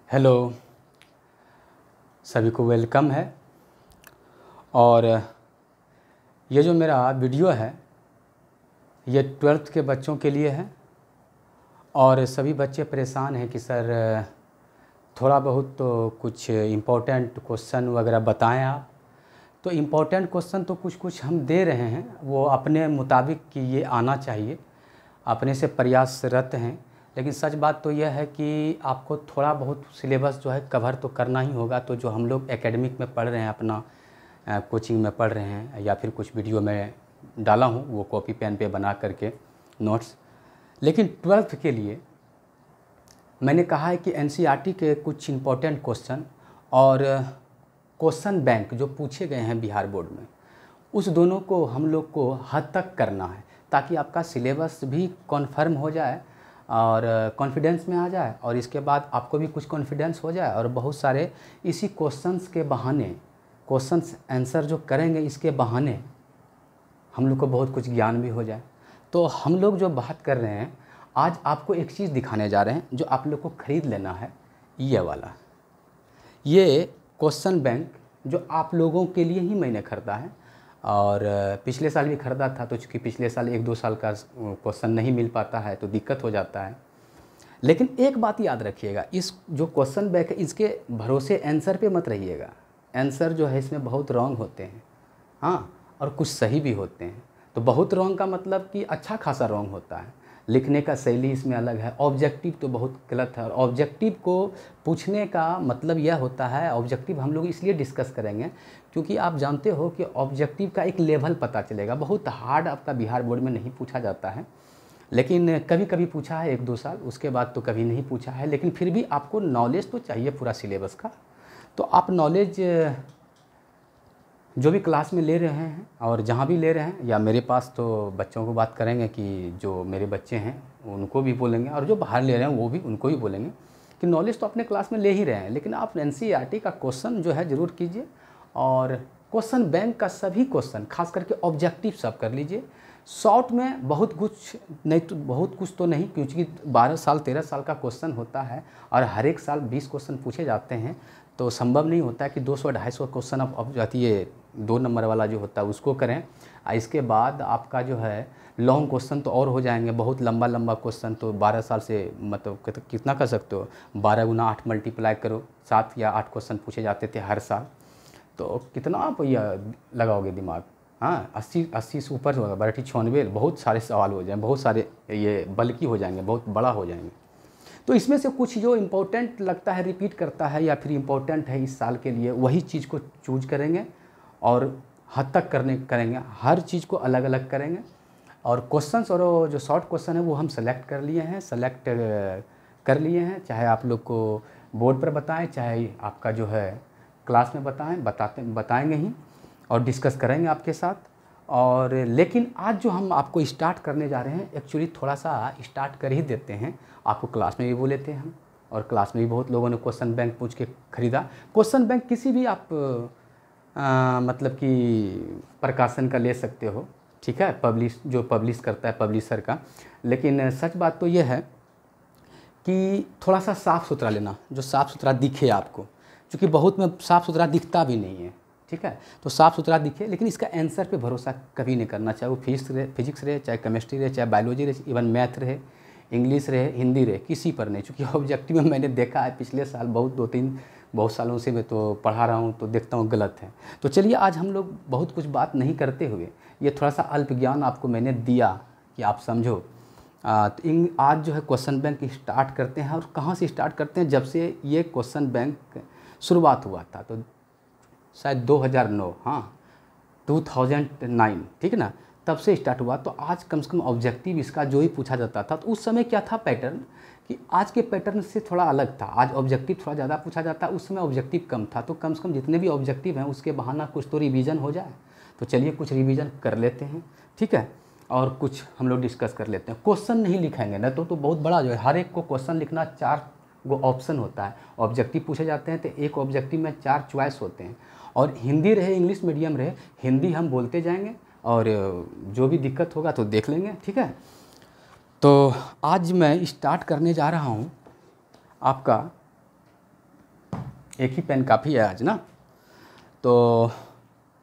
Hello, सभी को welcome है। और ये जो मेरा वीडियो है ये 12th के बच्चों के लिए है। और सभी बच्चे परेशान हैं कि सर थोड़ा बहुत तो कुछ इम्पोर्टेंट क्वेश्चन वगैरह बताएं आप। तो इम्पोर्टेंट क्वेश्चन तो कुछ कुछ हम दे रहे हैं, वो अपने मुताबिक कि ये आना चाहिए, अपने से प्रयासरत हैं। लेकिन सच बात तो यह है कि आपको थोड़ा बहुत सिलेबस जो है कवर तो करना ही होगा। तो जो हम लोग एकेडमिक में पढ़ रहे हैं, अपना कोचिंग में पढ़ रहे हैं, या फिर कुछ वीडियो में डाला हूँ वो कॉपी पेन पे बना करके नोट्स। लेकिन 12th के लिए मैंने कहा है कि एनसीईआरटी के कुछ इम्पोर्टेंट क्वेश्चन और क्वेश्चन बैंक जो पूछे गए हैं बिहार बोर्ड में, उस दोनों को हम लोग को हद तक करना है, ताकि आपका सिलेबस भी कन्फर्म हो जाए और कॉन्फिडेंस में आ जाए, और इसके बाद आपको भी कुछ कॉन्फिडेंस हो जाए। और बहुत सारे इसी क्वेश्चंस के बहाने, क्वेश्चंस आंसर जो करेंगे इसके बहाने हम लोग को बहुत कुछ ज्ञान भी हो जाए। तो हम लोग जो बात कर रहे हैं, आज आपको एक चीज़ दिखाने जा रहे हैं जो आप लोग को ख़रीद लेना है। ये वाला, ये क्वेश्चन बैंक जो आप लोगों के लिए ही मैंने ख़रीदा है, और पिछले साल भी ख़रीदा था। तो चूँकि पिछले साल 1-2 साल का क्वेश्चन नहीं मिल पाता है तो दिक्कत हो जाता है। लेकिन एक बात याद रखिएगा, इस जो क्वेश्चन बैंक है इसके भरोसे आंसर पे मत रहिएगा। आंसर जो है इसमें बहुत रॉन्ग होते हैं, हाँ, और कुछ सही भी होते हैं। तो बहुत रॉन्ग का मतलब कि अच्छा खासा रॉन्ग होता है। लिखने का शैली इसमें अलग है। ऑब्जेक्टिव तो बहुत गलत है। और ऑब्जेक्टिव को पूछने का मतलब यह होता है, ऑब्जेक्टिव हम लोग इसलिए डिस्कस करेंगे क्योंकि आप जानते हो कि ऑब्जेक्टिव का एक लेवल पता चलेगा। बहुत हार्ड आपका बिहार बोर्ड में नहीं पूछा जाता है, लेकिन कभी कभी पूछा है 1-2 साल, उसके बाद तो कभी नहीं पूछा है। लेकिन फिर भी आपको नॉलेज तो चाहिए पूरा सिलेबस का। तो आप नॉलेज जो भी क्लास में ले रहे हैं और जहाँ भी ले रहे हैं, या मेरे पास तो बच्चों को बात करेंगे कि जो मेरे बच्चे हैं उनको भी बोलेंगे, और जो बाहर ले रहे हैं वो भी, उनको भी बोलेंगे कि नॉलेज तो अपने क्लास में ले ही रहे हैं, लेकिन आप एनसीईआरटी का क्वेश्चन जो है ज़रूर कीजिए। और क्वेश्चन बैंक का सभी क्वेश्चन, खास करके ऑब्जेक्टिव सब कर लीजिए। शॉर्ट में बहुत कुछ नहीं, तो बहुत कुछ तो नहीं, क्योंकि 12 साल 13 साल का क्वेश्चन होता है और हर एक साल 20 क्वेश्चन पूछे जाते हैं। तो संभव नहीं होता है कि 200-250 क्वेश्चन आप जाती है 2 नंबर वाला जो होता है उसको करें। इसके बाद आपका जो है लॉन्ग क्वेश्चन तो और हो जाएंगे, बहुत लंबा लंबा क्वेश्चन। तो 12 साल से मतलब कितना कर सकते हो, 12 × 8 मल्टीप्लाई करो, 7 या 8 क्वेश्चन पूछे जाते थे हर साल। तो कितना आप यह लगाओगे दिमाग, हाँ, 80 से ऊपर होगा, 96, बहुत सारे सवाल हो जाएंगे, बहुत सारे ये बल्कि हो जाएंगे, बहुत बड़ा हो जाएंगे। तो इसमें से कुछ जो इम्पोर्टेंट लगता है, रिपीट करता है या फिर इम्पोर्टेंट है इस साल के लिए, वही चीज़ को चूज करेंगे और हद तक करेंगे। हर चीज़ को अलग अलग करेंगे। और क्वेश्चंस और जो शॉर्ट क्वेश्चन है वो हम सेलेक्ट कर लिए हैं। चाहे आप लोग को बोर्ड पर बताएं, चाहे आपका जो है क्लास में बताएंगे ही, और डिस्कस करेंगे आपके साथ। और लेकिन आज जो हम आपको स्टार्ट करने जा रहे हैं, एक्चुअली थोड़ा सा स्टार्ट कर ही देते हैं। आपको क्लास में भी बोले थे हम, और क्लास में भी बहुत लोगों ने क्वेश्चन बैंक पूछ के ख़रीदा। क्वेश्चन बैंक किसी भी आप मतलब कि प्रकाशन का ले सकते हो, ठीक है, जो पब्लिश करता है पब्लिशर का। लेकिन सच बात तो यह है कि थोड़ा सा साफ़ सुथरा लेना, जो साफ़ सुथरा दिखे आपको, क्योंकि बहुत में साफ़ सुथरा दिखता भी नहीं है, ठीक है। तो साफ़ सुथरा दिखे, लेकिन इसका आंसर पे भरोसा कभी नहीं करना, चाहे वो फिजिक्स रहे, चाहे केमिस्ट्री रहे, चाहे बायोलॉजी रहे, इवन मैथ रहे, इंग्लिश रहे, हिंदी रहे, किसी पर नहीं। क्योंकि ऑब्जेक्टिव में मैंने देखा है पिछले साल बहुत सालों से मैं तो पढ़ा रहा हूँ, तो देखता हूँ गलत है। तो चलिए आज हम लोग बहुत कुछ बात नहीं करते हुए, ये थोड़ा सा अल्प ज्ञान आपको मैंने दिया कि आप समझो। तो आज जो है क्वेश्चन बैंक स्टार्ट करते हैं। और कहाँ से स्टार्ट करते हैं, जब से ये क्वेश्चन बैंक शुरुआत हुआ था, तो शायद 2009, हाँ 2009, ठीक है ना, तब से स्टार्ट हुआ। तो आज कम से कम ऑब्जेक्टिव इसका जो ही पूछा जाता था, तो उस समय क्या था पैटर्न, कि आज के पैटर्न से थोड़ा अलग था। आज ऑब्जेक्टिव थोड़ा ज़्यादा पूछा जाता, उस समय ऑब्जेक्टिव कम था। तो कम से कम जितने भी ऑब्जेक्टिव हैं उसके बहाना कुछ तो रिवीजन हो जाए। तो चलिए कुछ रिवीजन कर लेते हैं, ठीक है, और कुछ हम लोग डिस्कस कर लेते हैं। क्वेश्चन नहीं लिखेंगे ना तो बहुत बड़ा जो है, हर एक को क्वेश्चन लिखना, 4 गो ऑप्शन होता है। ऑब्जेक्टिव पूछे जाते हैं तो एक ऑब्जेक्टिव में 4 चॉइस होते हैं। और हिंदी रहे इंग्लिश मीडियम रहे, हिंदी हम बोलते जाएंगे, और जो भी दिक्कत होगा तो देख लेंगे, ठीक है। तो आज मैं स्टार्ट करने जा रहा हूँ आपका एक ही पेन काफ़ी है आज ना। तो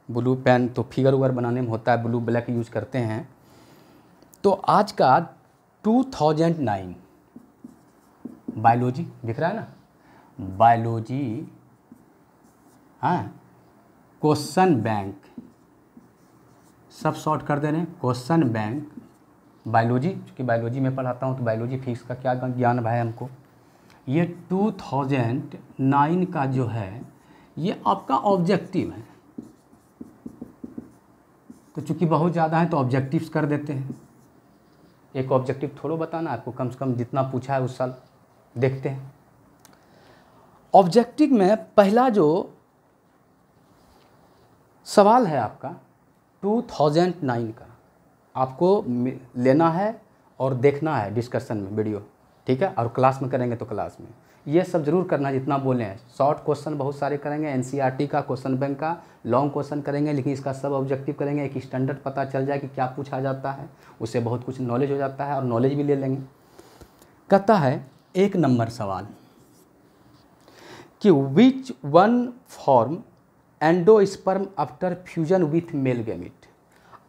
ब्लू पेन तो फिगर वगर बनाने में होता है, ब्लू ब्लैक यूज़ करते हैं। तो आज का 2009 बायोलॉजी दिख रहा है ना, बायोलॉजी हाँ क्वेश्चन बैंक, सब शॉर्ट कर दे रहे हैं, क्वेश्चन बैंक बायोलॉजी, क्योंकि बायोलॉजी में पढ़ाता हूँ तो बायोलॉजी फिजिक्स का क्या ज्ञान है हमको। ये 2009 का जो है ये आपका ऑब्जेक्टिव है। तो चूँकि बहुत ज़्यादा है तो ऑब्जेक्टिव्स कर देते हैं, एक ऑब्जेक्टिव थोड़ा बताना आपको, कम से कम जितना पूछा है उस साल देखते हैं। ऑब्जेक्टिव में पहला जो सवाल है आपका 2009 का, आपको लेना है और देखना है डिस्कशन में वीडियो, ठीक है, और क्लास में करेंगे तो क्लास में ये सब जरूर करना जितना बोले हैं। शॉर्ट क्वेश्चन बहुत सारे करेंगे, एनसीईआरटी का, क्वेश्चन बैंक का, लॉन्ग क्वेश्चन करेंगे, लेकिन इसका सब ऑब्जेक्टिव करेंगे, एक स्टैंडर्ड पता चल जाए कि क्या पूछा जाता है, उससे बहुत कुछ नॉलेज हो जाता है और नॉलेज भी ले लेंगे। कहता है 1 नंबर सवाल कि which one form endosperm after fusion with male gamete.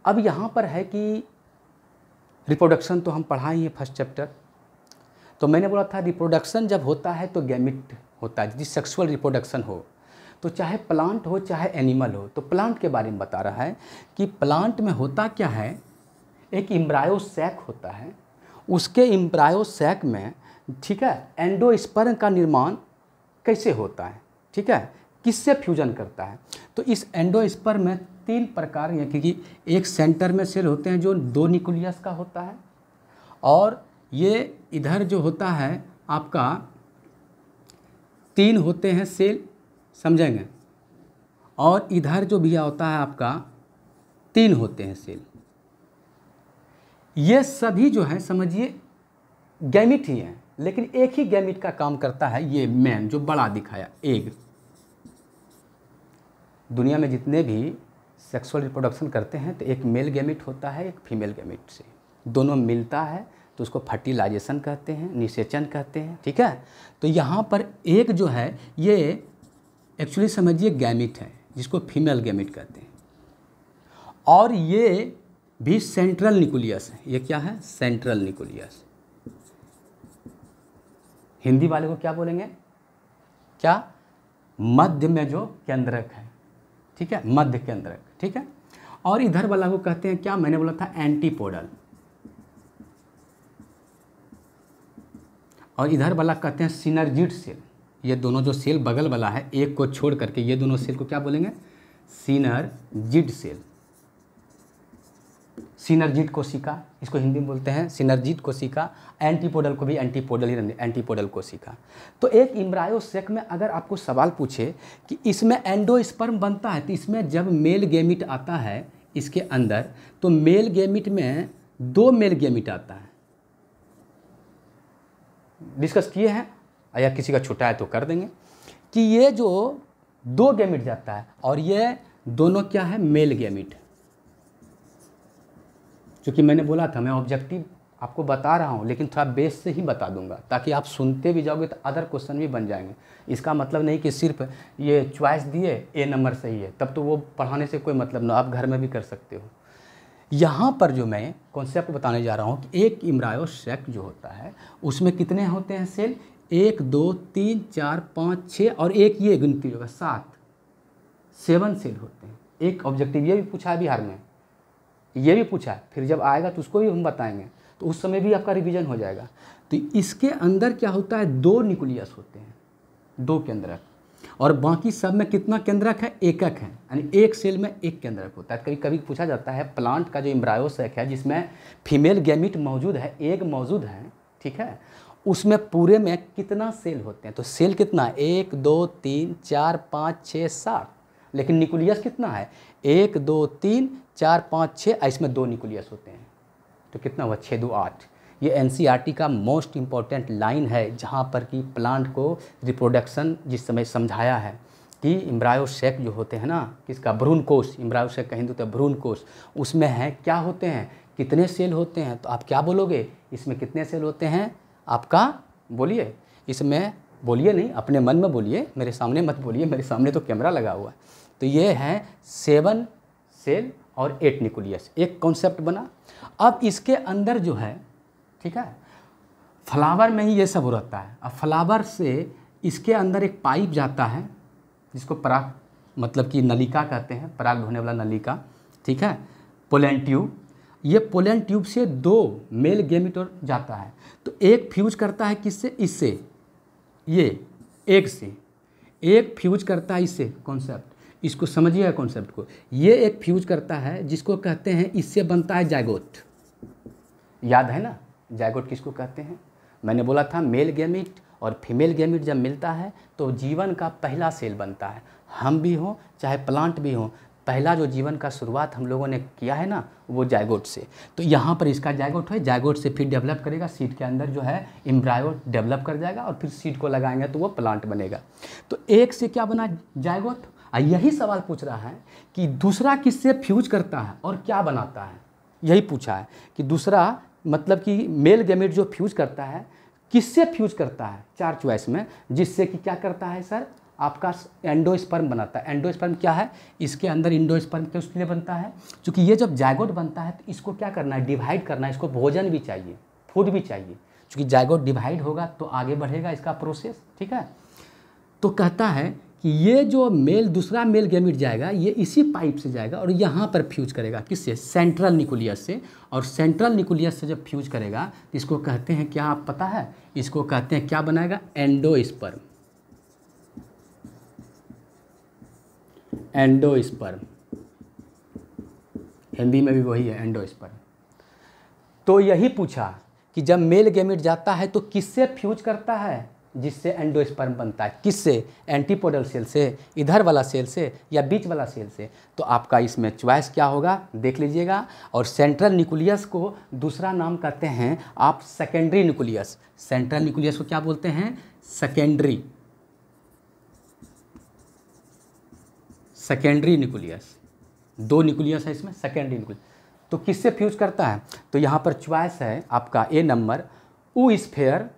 अब यहाँ पर है कि रिप्रोडक्शन तो हम पढ़ाए हैं फर्स्ट चैप्टर, तो मैंने बोला था रिप्रोडक्शन जब होता है तो गैमिट होता है, यदि सेक्सुअल रिप्रोडक्शन हो तो चाहे प्लांट हो चाहे एनिमल हो। तो प्लांट के बारे में बता रहा है कि प्लांट में होता क्या है, एक एम्ब्रायो सैक होता है, उसके एम्ब्रायो सैक में, ठीक है, एंडोस्पर्म का निर्माण कैसे होता है, ठीक है, किससे फ्यूजन करता है। तो इस एंडोस्पर्म में 3 प्रकार हैं, क्योंकि एक सेंटर में सेल होते हैं जो 2 न्यूक्लियस का होता है, और ये इधर जो होता है आपका 3 होते हैं सेल, समझेंगे, और इधर जो भी होता है आपका 3 होते हैं सेल। ये सभी जो है समझिए गैमिट ही हैं, लेकिन एक ही गैमिट का काम करता है, ये मेन जो बड़ा दिखाया एग। दुनिया में जितने भी सेक्सुअल रिप्रोडक्शन करते हैं तो एक मेल गैमिट होता है, एक फीमेल गैमिट से दोनों मिलता है तो उसको फर्टिलाइजेशन कहते हैं, निषेचन कहते हैं, ठीक है। तो यहाँ पर एक जो है ये एक्चुअली समझिए गैमिट है, जिसको फीमेल गैमिट कहते हैं, और ये भी सेंट्रल न्यूक्लियस है। ये क्या है, सेंट्रल न्यूक्लियस। हिंदी वाले को क्या बोलेंगे, क्या, मध्य में जो केंद्रक है, ठीक है, मध्य केंद्रक, ठीक है। और इधर वाला को कहते हैं क्या, मैंने बोला था एंटीपोडल, और इधर वाला कहते हैं सिनर्जिड सेल। ये दोनों जो सेल बगल वाला है, एक को छोड़ करके ये दोनों सेल को क्या बोलेंगे, सिनर्जिड सेल, सिनर्जिड कोशिका, इसको हिंदी में बोलते हैं सिनर्जिड कोशिका। एंटीपोडल को भी एंटीपोडल ही, एंटीपोडल कोशिका। तो एक एम्ब्रायो सेक में अगर आपको सवाल पूछे कि इसमें एंडोस्पर्म बनता है, तो इसमें जब मेल गैमिट आता है इसके अंदर, तो मेल गैमिट में 2 मेल गैमिट आता है, डिस्कस किए हैं, या किसी का छोटा है तो कर देंगे, कि ये जो 2 गैमिट जाता है और ये दोनों क्या है, मेल गैमिट। क्योंकि मैंने बोला था मैं ऑब्जेक्टिव आपको बता रहा हूँ, लेकिन थोड़ा बेस से ही बता दूंगा ताकि आप सुनते भी जाओगे तो अदर क्वेश्चन भी बन जाएंगे। इसका मतलब नहीं कि सिर्फ ये चॉइस दिए ए नंबर सही है, तब तो वो पढ़ाने से कोई मतलब ना, आप घर में भी कर सकते हो। यहाँ पर जो मैं कॉन्सेप्ट बताने जा रहा हूँ कि एक एम्ब्रायो सैक जो होता है उसमें कितने होते हैं सेल, 1 2 3 4 5 6 और एक ये गिनती होगा 7 सेल होते हैं। एक ऑब्जेक्टिव ये भी पूछा है बिहार में, ये भी पूछा है, फिर जब आएगा तो उसको भी हम बताएंगे, तो उस समय भी आपका रिवीजन हो जाएगा। तो इसके अंदर क्या होता है, 2 न्यूक्लियस होते हैं, 2 केंद्रक, और बाकी सब में कितना केंद्रक है, एकक है, यानी एक सेल में एक केंद्रक होता है। कभी कभी पूछा जाता है प्लांट का जो एम्ब्रायो सैक है जिसमें फीमेल गैमिट मौजूद है, एग मौजूद है, ठीक है, उसमें पूरे में कितना सेल होते हैं, तो सेल कितना, 1 2 3 4 5 6 7, लेकिन न्यूक्लियस कितना है, 1 2 3 4 5 6, इसमें 2 न्यूक्लियस होते हैं, तो कितना हुआ, 6 2 8। ये एनसीईआरटी का मोस्ट इम्पॉर्टेंट लाइन है, जहाँ पर कि प्लांट को रिप्रोडक्शन जिस समय समझाया है कि एम्ब्रायो सैक जो होते हैं ना, किसका, भ्रूण कोश, एम्ब्रायो सैक का हिंदी तो भ्रूण कोश, उसमें है क्या होते हैं, कितने सेल होते हैं, तो आप क्या बोलोगे, इसमें कितने सेल होते हैं, आपका बोलिए, इसमें बोलिए नहीं, अपने मन में बोलिए, मेरे सामने मत बोलिए, मेरे सामने तो कैमरा लगा हुआ है। तो ये है 7 सेल और 8 न्यूक्लियस, एक कॉन्सेप्ट बना। अब इसके अंदर जो है, ठीक है, फ्लावर में ही ये सब रहता है। अब फ्लावर से इसके अंदर एक पाइप जाता है जिसको पराग मतलब कि नलिका कहते हैं, पराग होने वाला नलिका, ठीक है, पोलन ट्यूब। ये पोलन ट्यूब से 2 मेल गैमेट जाता है। तो एक फ्यूज करता है किससे, इससे, ये एक से, एक फ्यूज करता है इससे, कॉन्सेप्ट इसको समझिएगा कॉन्सेप्ट को। ये एक फ्यूज करता है जिसको कहते हैं, इससे बनता है जाइगोट। याद है ना जाइगोट किसको कहते हैं? मैंने बोला था मेल गैमेट और फीमेल गैमेट जब मिलता है तो जीवन का पहला सेल बनता है। हम भी हों चाहे प्लांट भी हों, पहला जो जीवन का शुरुआत हम लोगों ने किया है ना, वो जाइगोट से। तो यहाँ पर इसका जाइगोट है, जाइगोट से फिर डेवलप करेगा, सीड के अंदर जो है एम्ब्रायो डेवलप कर जाएगा और फिर सीड को लगाएंगे तो वो प्लांट बनेगा। तो एक से क्या बना, जाइगोट। यही सवाल पूछ रहा है कि दूसरा किससे फ्यूज करता है और क्या बनाता है, यही पूछा है कि दूसरा मतलब कि मेल गैमेट जो फ्यूज करता है किससे फ्यूज करता है, 4 चॉइस में, जिससे कि क्या करता है सर, आपका एंडोस्पर्म बनाता है। एंडोस्पर्म क्या है, इसके अंदर इंडोस्पर्म के उसके लिए बनता है। क्योंकि ये जब जाइगोट बनता है तो इसको क्या करना है, डिवाइड करना है, इसको भोजन भी चाहिए, फूड भी चाहिए। क्योंकि जाइगोट डिवाइड होगा तो आगे बढ़ेगा इसका प्रोसेस, ठीक है। तो कहता है कि ये जो दूसरा मेल गैमेट जाएगा, ये इसी पाइप से जाएगा और यहाँ पर फ्यूज करेगा, किससे, सेंट्रल न्यूक्लियस से। और सेंट्रल न्यूक्लियस से जब फ्यूज करेगा तो इसको कहते हैं क्या, आप पता है, इसको कहते हैं क्या बनाएगा, एंडोस्पर्म। एंडोस्पर्म हिंदी में भी वही है, एंडोस्पर्म। तो यही पूछा कि जब मेल गैमेट जाता है तो किससे फ्यूज करता है, जिससे एंडोस्पर्म बनता है, किससे, एंटीपोडल सेल से, इधर वाला सेल से या बीच वाला सेल से। तो आपका इसमें चॉइस क्या होगा देख लीजिएगा। और सेंट्रल न्यूक्लियस को दूसरा नाम कहते हैं आप सेकेंडरी न्यूक्लियस। सेंट्रल न्यूक्लियस को क्या बोलते हैं, सेकेंडरी, सेकेंडरी न्यूक्लियस। 2 न्यूक्लियस है इसमें, सेकेंडरी न्यूक्लियस। तो किससे फ्यूज करता है, तो यहाँ पर चॉइस है आपका ए नंबर, ऊ स्फेयर,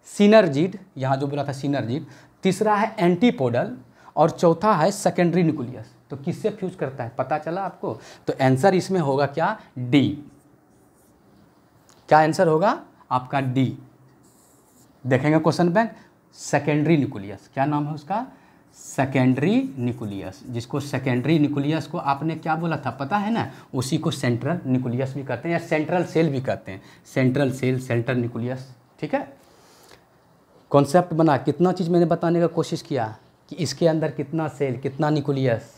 सिनर्जिड, यहाँ जो बोला था सिनर्जिड, तीसरा है एंटीपोडल और चौथा है सेकेंडरी न्यूक्लियस। तो किससे फ्यूज करता है पता चला आपको। तो आंसर इसमें होगा क्या, डी। क्या आंसर होगा आपका, डी। देखेंगे क्वेश्चन बैंक, सेकेंडरी न्यूक्लियस, क्या नाम है उसका, सेकेंडरी न्यूक्लियस। जिसको सेकेंडरी न्यूक्लियस को आपने क्या बोला था पता है ना, उसी को सेंट्रल न्यूक्लियस भी कहते हैं या सेंट्रल सेल भी कहते हैं, सेंट्रल सेल, सेंट्रल न्यूक्लियस, ठीक है। कॉन्सेप्ट बना, कितना चीज़ मैंने बताने का कोशिश किया कि इसके अंदर कितना सेल, कितना न्यूक्लियस,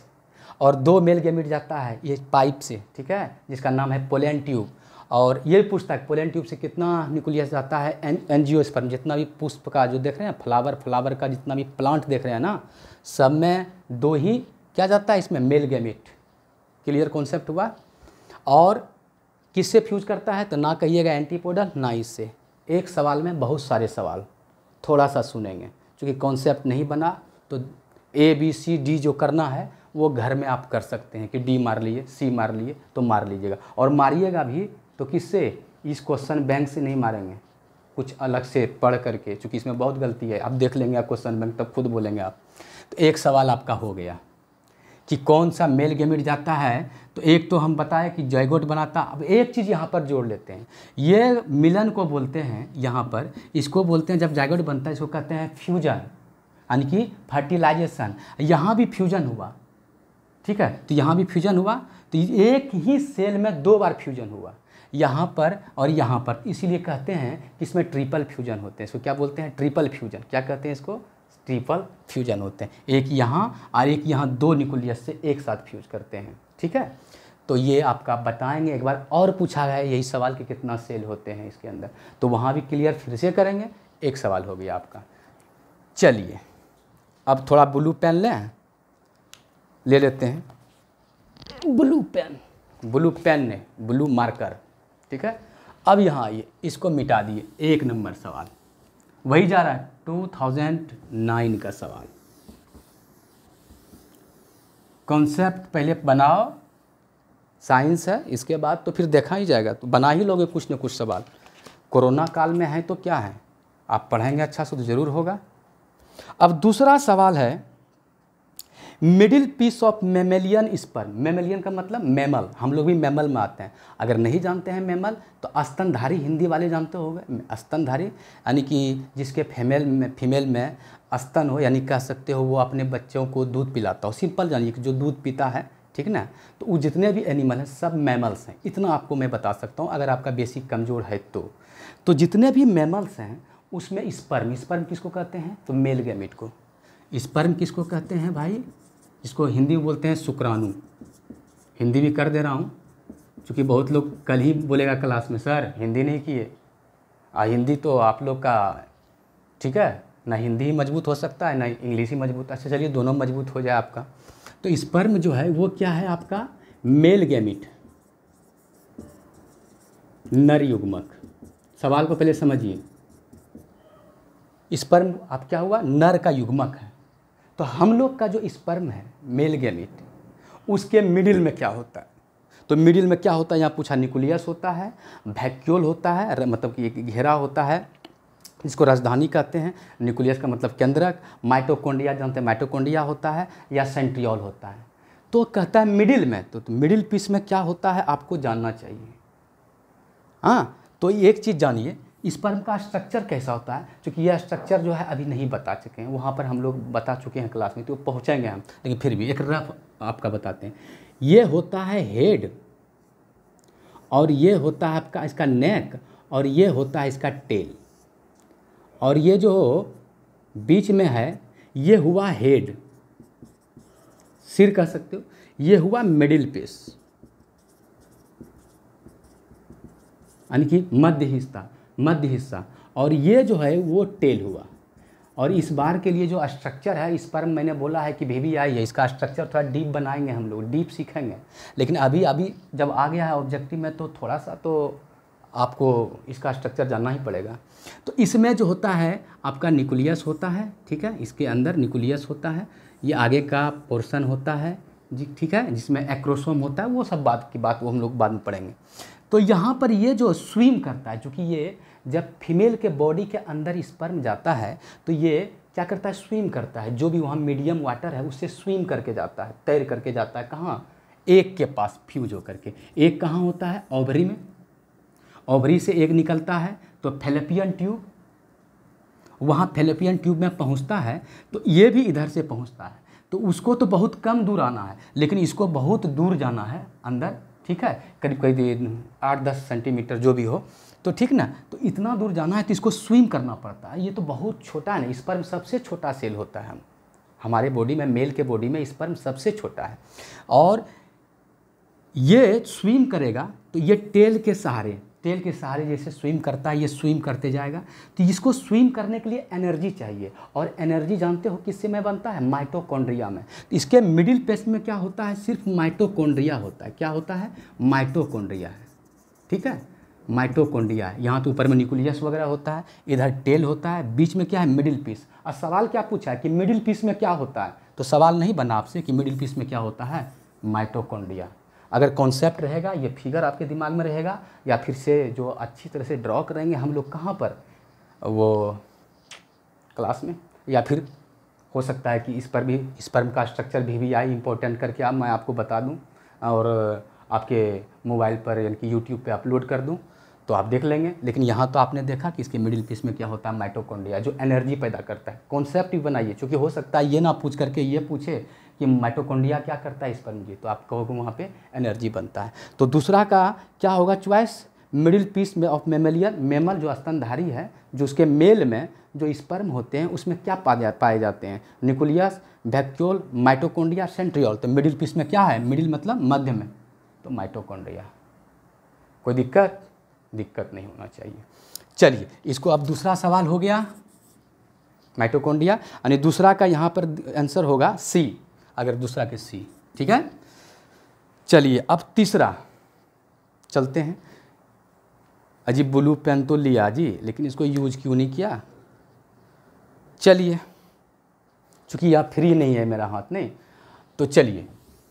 और 2 मेल गैमेट जाता है ये पाइप से, ठीक है, जिसका नाम है पोलन ट्यूब। और ये पूछता है पोलन ट्यूब से कितना न्यूक्लियस जाता है, एंजियोस्पर्म, जितना भी पुष्प का जो देख रहे हैं, फ्लावर का जितना भी प्लांट देख रहे हैं ना, सब में 2 ही क्या जाता है इसमें, मेल गैमेट। क्लियर कॉन्सेप्ट हुआ। और किससे फ्यूज करता है, तो ना कहिएगा एंटीपोडल ना इससे। एक सवाल में बहुत सारे सवाल, थोड़ा सा सुनेंगे, क्योंकि कॉन्सेप्ट नहीं बना तो ABCD जो करना है वो घर में आप कर सकते हैं कि D मार लिए, C मार लिए तो मार लीजिएगा। और मारिएगा भी तो किससे, इस क्वेश्चन बैंक से नहीं मारेंगे, कुछ अलग से पढ़ करके, क्योंकि इसमें बहुत गलती है। आप देख लेंगे आप क्वेश्चन बैंक, तब खुद बोलेंगे आप। तो एक सवाल आपका हो गया कि कौन सा मेल गैमेट जाता है। तो एक तो हम बताएं कि जाइगोट बनाता। अब एक चीज़ यहाँ पर जोड़ लेते हैं, ये मिलन को बोलते हैं, यहाँ पर इसको बोलते हैं, जब जाइगोट बनता है इसको कहते हैं फ्यूजन, यानी कि फर्टिलाइजेशन। यहाँ भी फ्यूजन हुआ, ठीक है, तो यहाँ भी फ्यूजन हुआ। तो एक ही सेल में 2 बार फ्यूजन हुआ, यहाँ पर और यहाँ पर, इसीलिए कहते हैं कि इसमें ट्रिपल फ्यूजन होते हैं। इसको क्या बोलते हैं, ट्रिपल फ्यूजन। क्या कहते हैं इसको, ट्रिपल फ्यूजन होते हैं। एक यहाँ और एक यहाँ, 2 न्यूक्लियस से एक साथ फ्यूज करते हैं, ठीक है। तो ये आपका बताएंगे। एक बार और पूछा गया है यही सवाल कि कितना सेल होते हैं इसके अंदर, तो वहाँ भी क्लियर फिर से करेंगे। एक सवाल हो गया आपका। चलिए अब थोड़ा ब्लू पेन ले लेते हैं, ब्लू पेन ने ब्लू मार्कर, ठीक है। अब यहाँ आइए, इसको मिटा दिए। 1 नंबर सवाल वही जा रहा है, 2009 का सवाल। कॉन्सेप्ट पहले बनाओ, साइंस है, इसके बाद तो फिर देखा ही जाएगा, तो बना ही लोगे कुछ न कुछ सवाल। कोरोना काल में है तो क्या है, आप पढ़ेंगे अच्छा से तो ज़रूर होगा, अब दूसरा सवाल है, middle piece of mammalian sperm. Mammalian का मतलब मैमल, हम लोग भी मैमल में आते हैं। अगर नहीं जानते हैं मैमल तो स्तनधारी हिंदी वाले जानते होंगे। स्तनधारी यानी कि जिसके फीमेल में स्तन हो, यानी कह सकते हो वो अपने बच्चों को दूध पिलाता हो। सिंपल जानिए कि जो दूध पीता है, ठीक ना, तो वो जितने भी एनिमल हैं सब मैमल्स हैं। इतना आपको मैं बता सकता हूँ अगर आपका बेसिक कमज़ोर है तो जितने भी मैमल्स हैं उसमें स्पर्म किसको कहते हैं, तो मेल गैमेट को। स्पर्म किसको कहते हैं भाई, इसको हिंदी में बोलते हैं शुक्राणु। हिंदी भी कर दे रहा हूँ क्योंकि बहुत लोग कल ही बोलेगा क्लास में, सर हिंदी नहीं किए। हिंदी तो आप लोग का ठीक है ना, हिंदी ही मजबूत हो सकता है ना इंग्लिश ही मजबूत। अच्छा चलिए दोनों मजबूत हो जाए आपका। तो स्पर्म जो है वो क्या है आपका, मेल गैमेट, नर युग्मक। सवाल को पहले समझिए, स्पर्म आप क्या हुआ, नर का युग्मक है। तो हम लोग का जो स्पर्म है मेल गैमेट, उसके मिडिल में क्या होता है, तो मिडिल में क्या होता है यहाँ पूछा, न्यूक्लियस होता है, वैक्यूल होता है, मतलब कि एक घेरा होता है जिसको राजधानी कहते हैं। न्यूक्लियस का मतलब केंद्रक, माइटोकॉन्ड्रिया जानते हैं, माइटोकॉन्ड्रिया होता है या सेंट्रियोल होता है। तो कहता है मिडिल में, तो मिडिल पीस में क्या होता है आपको जानना चाहिए। हाँ, तो एक चीज़ जानिए, स्पर्म का स्ट्रक्चर कैसा होता है, क्योंकि यह स्ट्रक्चर जो है अभी नहीं बता चुके हैं, वहाँ पर हम लोग बता चुके हैं क्लास में, तो पहुँचेंगे हम, लेकिन फिर भी एक रफ आपका बताते हैं। ये होता है हेड, और ये होता है आपका इसका नेक, और ये होता है इसका टेल, और ये जो बीच में है ये हुआ हेड, सिर कह सकते हो, ये हुआ मिडिल पीस यानी कि मध्य हिस्सा, और ये जो है वो टेल हुआ। और इस बार के लिए जो स्ट्रक्चर है स्पर्म, मैंने बोला है कि बेबी आई है, इसका स्ट्रक्चर थोड़ा डीप बनाएंगे हम लोग, डीप सीखेंगे। लेकिन अभी जब आ गया है ऑब्जेक्टिव में तो थोड़ा सा तो आपको इसका स्ट्रक्चर जानना ही पड़ेगा। तो इसमें जो होता है आपका न्यूक्लियस होता है, ठीक है, इसके अंदर न्यूक्लियस होता है, ये आगे का पोर्शन होता है जी, ठीक है, जिसमें एक्रोसोम होता है, वो सब बात की बात वो हम लोग बाद में पढ़ेंगे। तो यहाँ पर ये जो स्विम करता है, चूँकि ये जब फीमेल के बॉडी के अंदर स्पर्म जाता है तो ये क्या करता है, स्विम करता है। जो भी वहाँ मीडियम वाटर है उससे स्विम करके जाता है, तैर करके जाता है। कहाँ, एक के पास फ्यूज होकर के। एक कहाँ होता है, ओवरी में, ओवरी से एक निकलता है तो फैलोपियन ट्यूब, वहाँ फैलोपियन ट्यूब में पहुँचता है, तो ये भी इधर से पहुँचता है। तो उसको तो बहुत कम दूर आना है, लेकिन इसको बहुत दूर जाना है अंदर, ठीक है, करीब 8-10 सेंटीमीटर जो भी हो, तो ठीक ना। तो इतना दूर जाना है तो इसको स्विम करना पड़ता है। ये तो बहुत छोटा है ना, स्पर्म सबसे छोटा सेल होता है हमारे बॉडी में, मेल के बॉडी में स्पर्म सबसे छोटा है। और ये स्विम करेगा तो ये टेल के सहारे जैसे स्विम करता है, ये स्विम करते जाएगा। तो इसको स्विम करने के लिए एनर्जी चाहिए, और एनर्जी जानते हो किससे में बनता है, माइटोकॉन्ड्रिया में। तो इसके मिडिल पेस में क्या होता है, सिर्फ माइटोकॉन्ड्रिया होता है। क्या होता है, माइटोकॉन्ड्रिया है, ठीक है, माइटोकॉन्ड्रिया है। यहाँ तो ऊपर में न्यूक्लियस वगैरह होता है, इधर टेल होता है, बीच में क्या है, मिडिल पीस। और सवाल क्या पूछा है कि मिडिल पीस में क्या होता है, तो सवाल नहीं बना आपसे कि मिडिल पीस में क्या होता है, माइटोकॉन्ड्रिया। अगर कॉन्सेप्ट रहेगा, ये फिगर आपके दिमाग में रहेगा, या फिर से जो अच्छी तरह से ड्रॉ करेंगे हम लोग कहाँ पर, वो क्लास में, या फिर हो सकता है कि इस पर भी स्पर्म का स्ट्रक्चर भी आई इंपॉर्टेंट करके आप मैं आपको बता दूं और आपके मोबाइल पर यानी कि यूट्यूब पे अपलोड कर दूं, तो आप देख लेंगे। लेकिन यहाँ तो आपने देखा कि इसके मिडिल पीस में क्या होता है, माइटोकॉन्ड्रिया, जो एनर्जी पैदा करता है। कॉन्सेप्ट भी बनाइए, क्योंकि हो सकता है ये ना पूछ करके ये पूछे कि माइटोकॉन्ड्रिया क्या करता है स्पर्म जी, तो आप कहोगे वहाँ पे एनर्जी बनता है। तो दूसरा का क्या होगा चॉइस, मिडिल पीस में ऑफ मेमेलियन, मेमल जो स्तनधारी है, जो उसके मेल में जो स्पर्म होते हैं उसमें क्या पाए जाते हैं, न्यूक्लियस, वैक्यूल, माइटोकॉन्ड्रिया, सेंट्रियोल। तो मिडिल पीस में क्या है, मिडिल मतलब मध्य में, तो माइटोकॉन्ड्रिया। कोई दिक्कत नहीं होना चाहिए। चलिए, इसको अब दूसरा सवाल हो गया माइटोकॉन्ड्रिया, यानी दूसरा का यहाँ पर आंसर होगा सी, अगर दूसरा के सी, ठीक है। चलिए अब तीसरा चलते हैं। अजी ब्लू पेन तो लिया जी, लेकिन इसको यूज क्यों नहीं किया। चलिए, चूँकि यह फ्री नहीं है मेरा हाथ नहीं, तो चलिए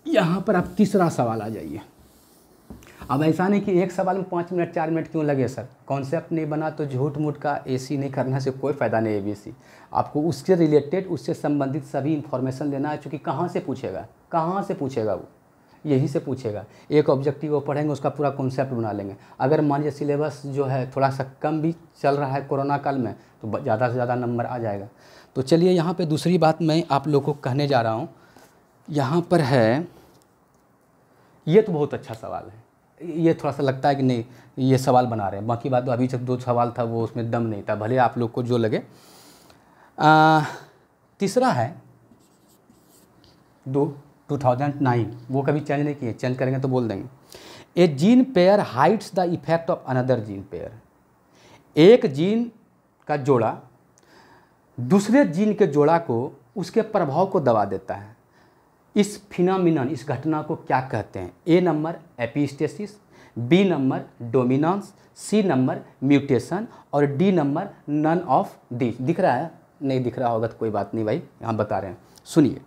यहाँ पर आप तीसरा सवाल आ जाइए। अब ऐसा नहीं कि एक सवाल में 5 मिनट 4 मिनट क्यों लगे सर, कॉन्सेप्ट नहीं बना तो झूठ मूठ का एसी नहीं करने से कोई फ़ायदा नहीं है। एबीसी आपको उसके रिलेटेड, उससे संबंधित सभी इन्फॉर्मेशन लेना है, चूँकि कहाँ से पूछेगा वो यहीं से पूछेगा। एक ऑब्जेक्टिव वो पढ़ेंगे, उसका पूरा कॉन्सेप्ट बना लेंगे। अगर मान लीजिए सिलेबस जो है थोड़ा सा कम भी चल रहा है कोरोना काल में, तो ज़्यादा से ज़्यादा नंबर आ जाएगा। तो चलिए यहाँ पे दूसरी बात मैं आप लोगों को कहने जा रहा हूँ, यहाँ पर है, ये तो बहुत अच्छा सवाल है। ये थोड़ा सा लगता है कि नहीं ये सवाल बना रहे हैं, बाकी बात तो अभी तक 2 सवाल था वो उसमें दम नहीं था, भले आप लोग को जो लगे। तीसरा है 2009, वो कभी चेंज नहीं किए, चेंज करेंगे तो बोल देंगे। A gene pair hides the effect of another gene pair. एक जीन का जोड़ा दूसरे जीन के जोड़ा को उसके प्रभाव को दबा देता है। इस फिनोमिनन, इस घटना को क्या कहते हैं? A number epistasis, B number dominance, C number mutation और D number none of this. दिख रहा है? नहीं दिख रहा होगा तो कोई बात नहीं भाई, यहाँ बता रहे हैं, सुनिए।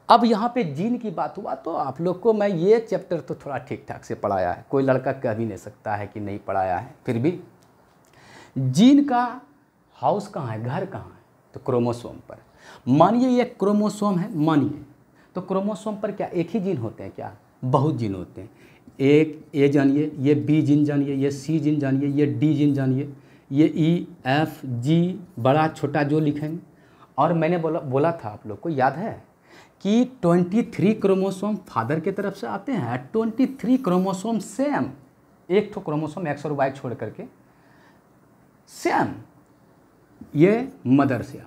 अब यहाँ पे जीन की बात हुआ तो आप लोग को मैं ये चैप्टर तो थोड़ा ठीक ठाक से पढ़ाया है, कोई लड़का कह भी नहीं सकता है कि नहीं पढ़ाया है। फिर भी जीन का हाउस कहाँ है, घर कहाँ है? तो क्रोमोसोम पर। मानिए ये क्रोमोसोम है, मानिए, तो क्रोमोसोम पर क्या एक ही जीन होते हैं क्या? बहुत जीन होते हैं। एक ए जानिए, ये बी जीन जानिए, ये सी जीन जानिए, ये डी जीन जानिए, ये ई एफ जी बड़ा छोटा जो लिखेंगे। और मैंने बोला था आप लोग को याद है कि 23 क्रोमोसोम फादर की तरफ से आते हैं, 23 क्रोमोसोम सेम, एक तो क्रोमोसोम एक्स और वाई छोड़ करके सेम ये मदर से।